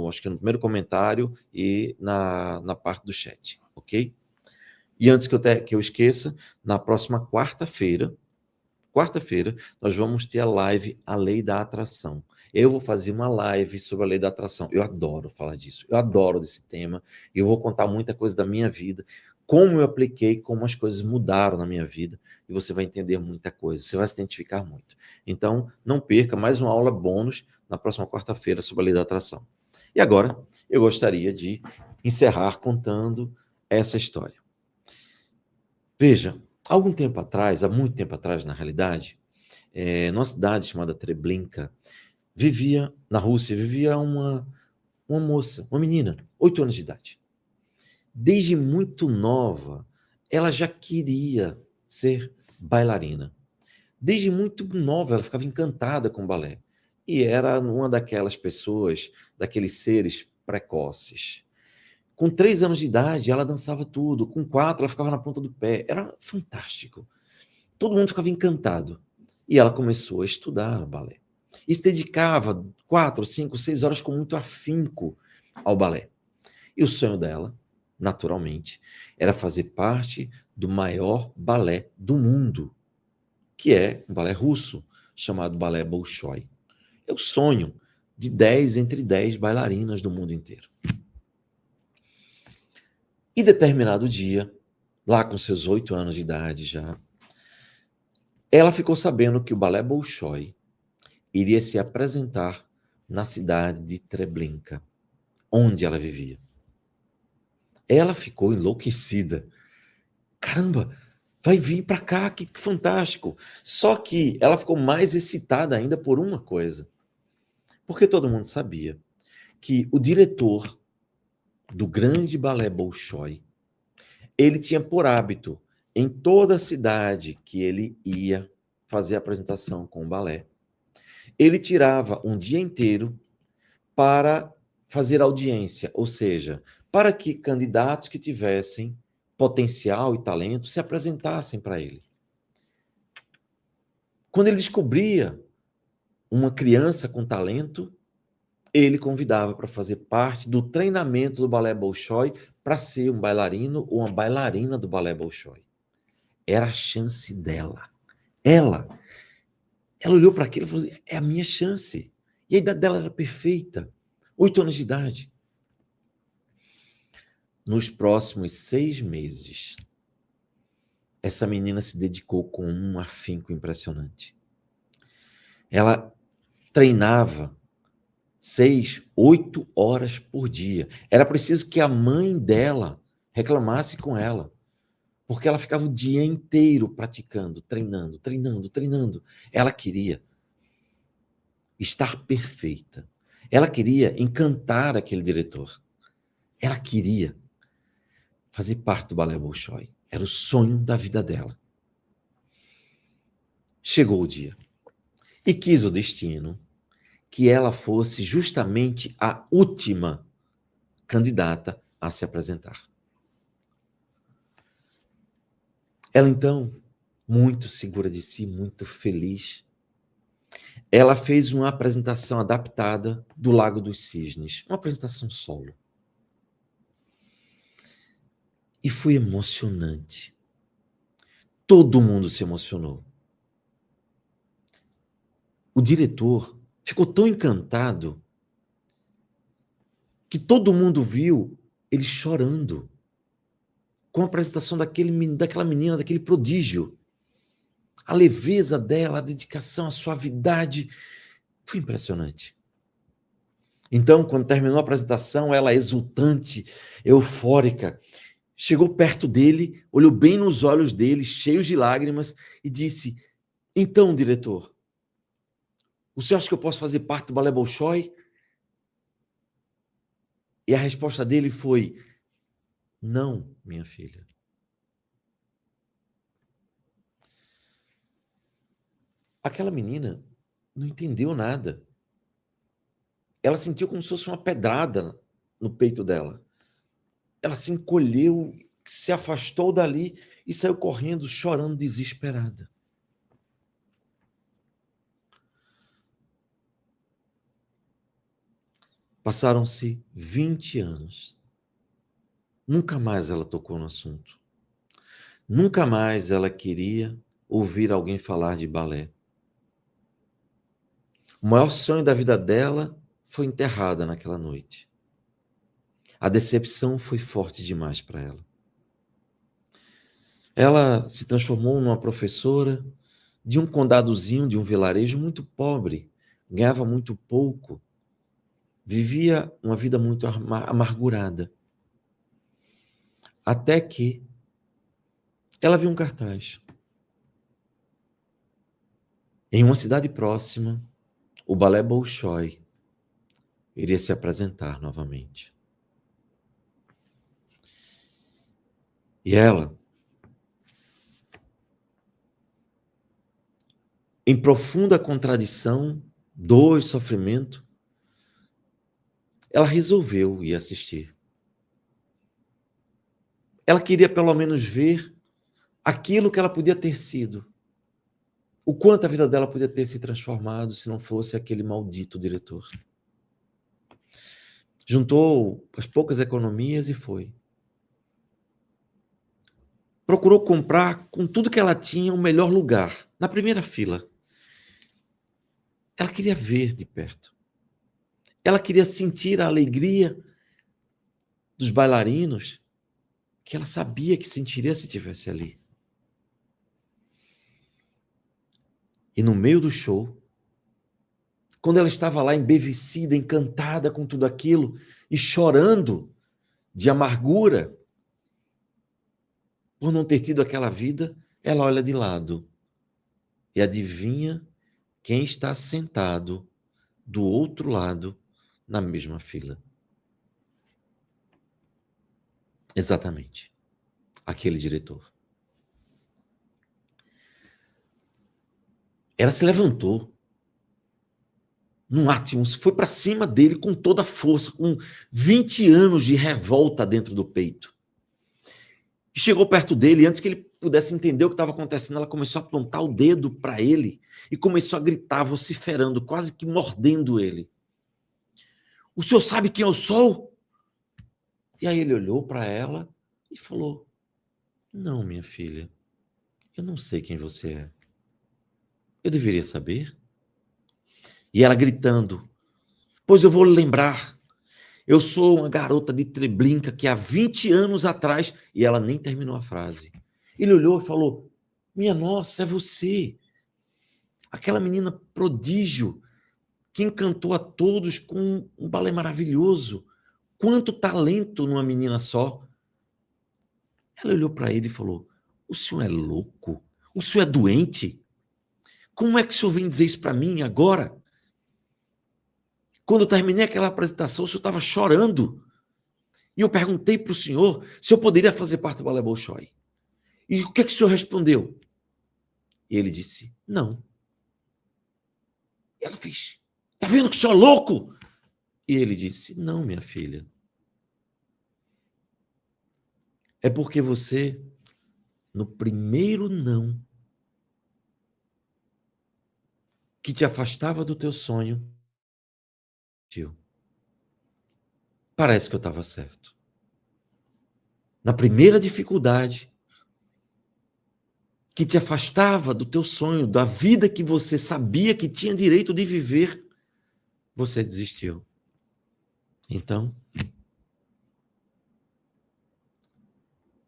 Acho que no primeiro comentário e na parte do chat, ok? E antes que eu esqueça, na próxima quarta-feira, nós vamos ter a live A Lei da Atração. Eu vou fazer uma live sobre a Lei da Atração. Eu adoro falar disso. Eu adoro desse tema. Eu vou contar muita coisa da minha vida, como eu apliquei, como as coisas mudaram na minha vida. E você vai entender muita coisa. Você vai se identificar muito. Então, não perca mais uma aula bônus na próxima quarta-feira sobre a Lei da Atração. E agora, eu gostaria de encerrar contando essa história. Veja, há muito tempo atrás, na realidade, numa cidade chamada Treblinka, na Rússia, vivia uma moça, uma menina, 8 anos de idade. Desde muito nova, ela já queria ser bailarina. Desde muito nova, ela ficava encantada com balé. E era uma daquelas pessoas, daqueles seres precoces. Com 3 anos de idade, ela dançava tudo. Com 4, ela ficava na ponta do pé. Era fantástico. Todo mundo ficava encantado. E ela começou a estudar balé. E se dedicava 4, 5, 6 horas com muito afinco ao balé. E o sonho dela, naturalmente, era fazer parte do maior balé do mundo, que é um balé russo, chamado Balé Bolshoi. É o sonho de 10 entre 10 bailarinas do mundo inteiro. E determinado dia, lá com seus 8 anos de idade já, ela ficou sabendo que o Balé Bolshoi iria se apresentar na cidade de Treblinka, onde ela vivia. Ela ficou enlouquecida. Caramba, vai vir para cá, que fantástico. Só que ela ficou mais excitada ainda por uma coisa. Porque todo mundo sabia que o diretor do grande Balé Bolshoi, ele tinha por hábito, em toda a cidade que ele ia fazer a apresentação com o balé, ele tirava um dia inteiro para fazer audiência, ou seja, para que candidatos que tivessem potencial e talento se apresentassem para ele. Quando ele descobria uma criança com talento, ele convidava para fazer parte do treinamento do Balé Bolshoi para ser um bailarino ou uma bailarina do Balé Bolshoi. Era a chance dela. Ela olhou para aquilo e falou, é a minha chance. E a idade dela era perfeita. 8 anos de idade. Nos próximos 6 meses, essa menina se dedicou com um afinco impressionante. Ela treinava 6, 8 horas por dia. Era preciso que a mãe dela reclamasse com ela, porque ela ficava o dia inteiro praticando, treinando. Ela queria estar perfeita. Ela queria encantar aquele diretor. Ela queria fazer parte do Balé Bolshoi. Era o sonho da vida dela. Chegou o dia. E quis o destino que ela fosse justamente a última candidata a se apresentar. Ela, então, muito segura de si, muito feliz, ela fez uma apresentação adaptada do Lago dos Cisnes, uma apresentação solo. E foi emocionante. Todo mundo se emocionou. O diretor ficou tão encantado que todo mundo viu ele chorando com a apresentação daquela menina, daquele prodígio. A leveza dela, a dedicação, a suavidade. Foi impressionante. Então, quando terminou a apresentação, ela exultante, eufórica, chegou perto dele, olhou bem nos olhos dele, cheios de lágrimas, e disse: então, diretor, o senhor acha que eu posso fazer parte do Balé Bolshoi? E a resposta dele foi: não, minha filha. Aquela menina não entendeu nada. Ela sentiu como se fosse uma pedrada no peito dela. Ela se encolheu, se afastou dali e saiu correndo, chorando, desesperada. Passaram-se 20 anos. Nunca mais ela tocou no assunto. Nunca mais ela queria ouvir alguém falar de balé. O maior sonho da vida dela foi enterrada naquela noite. A decepção foi forte demais para ela. Ela se transformou numa professora de um condadozinho, de um vilarejo muito pobre, ganhava muito pouco, vivia uma vida muito amargurada. Até que ela viu um cartaz. Em uma cidade próxima, o Balé Bolshoi iria se apresentar novamente. E ela, em profunda contradição, dor e sofrimento, ela resolveu ir assistir. Ela queria pelo menos ver aquilo que ela podia ter sido. O quanto a vida dela podia ter se transformado se não fosse aquele maldito diretor. Juntou as poucas economias e foi. Procurou comprar com tudo que ela tinha o melhor lugar, na primeira fila. Ela queria ver de perto. Ela queria sentir a alegria dos bailarinos que ela sabia que sentiria se estivesse ali. E no meio do show, quando ela estava lá embevecida, encantada com tudo aquilo e chorando de amargura por não ter tido aquela vida, ela olha de lado e adivinha quem está sentado do outro lado na mesma fila. Exatamente. Aquele diretor. Ela se levantou num Atmos, foi para cima dele com toda a força, com 20 anos de revolta dentro do peito. E chegou perto dele, e antes que ele pudesse entender o que estava acontecendo, ela começou a apontar o dedo para ele e começou a gritar, vociferando, quase que mordendo ele. O senhor sabe quem eu sou? E aí ele olhou para ela e falou: não, minha filha, eu não sei quem você é. Eu deveria saber? E ela gritando: pois eu vou lhe lembrar. Eu sou uma garota de Treblinka que há 20 anos atrás... E ela nem terminou a frase. Ele olhou e falou: minha nossa, é você. Aquela menina prodígio que encantou a todos com um balé maravilhoso. Quanto talento numa menina só. Ela olhou para ele e falou: o senhor é louco? O senhor é doente? Como é que o senhor vem dizer isso para mim agora? Quando eu terminei aquela apresentação, o senhor estava chorando. E eu perguntei para o senhor se eu poderia fazer parte do Balé Bolshoi. E o que é que o senhor respondeu? E ele disse: não. E ela fez: tá vendo que o senhor é louco? E ele disse: não, minha filha. É porque você, no primeiro não, que te afastava do teu sonho, tio, parece que eu estava certo. Na primeira dificuldade, que te afastava do teu sonho, da vida que você sabia que tinha direito de viver, você desistiu. Então,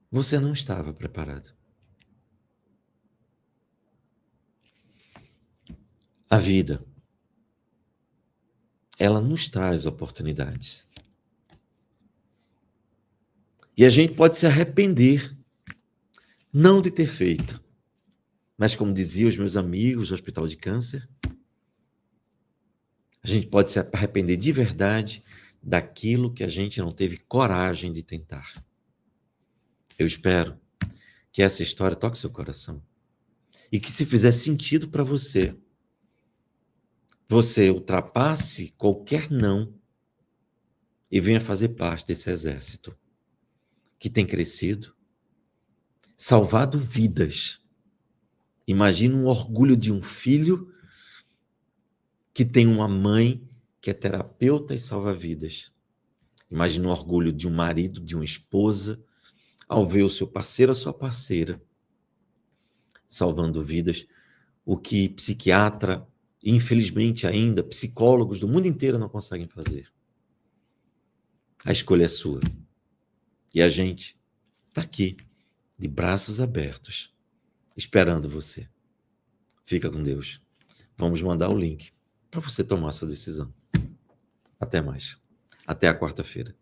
você não estava preparado. A vida ela nos traz oportunidades. E a gente pode se arrepender, não de ter feito, mas como diziam os meus amigos do Hospital de Câncer, a gente pode se arrepender de verdade daquilo que a gente não teve coragem de tentar. Eu espero que essa história toque seu coração e que, se fizer sentido para você, você ultrapasse qualquer não e venha fazer parte desse exército que tem crescido, salvado vidas. Imagina um orgulho de um filho que tem uma mãe que é terapeuta e salva vidas. Imagina o orgulho de um marido, de uma esposa, ao ver o seu parceiro, a sua parceira, salvando vidas, o que psiquiatra, e infelizmente ainda, psicólogos do mundo inteiro não conseguem fazer. A escolha é sua. E a gente está aqui, de braços abertos, esperando você. Fica com Deus. Vamos mandar o link para você tomar essa decisão. Até mais. Até a quarta-feira.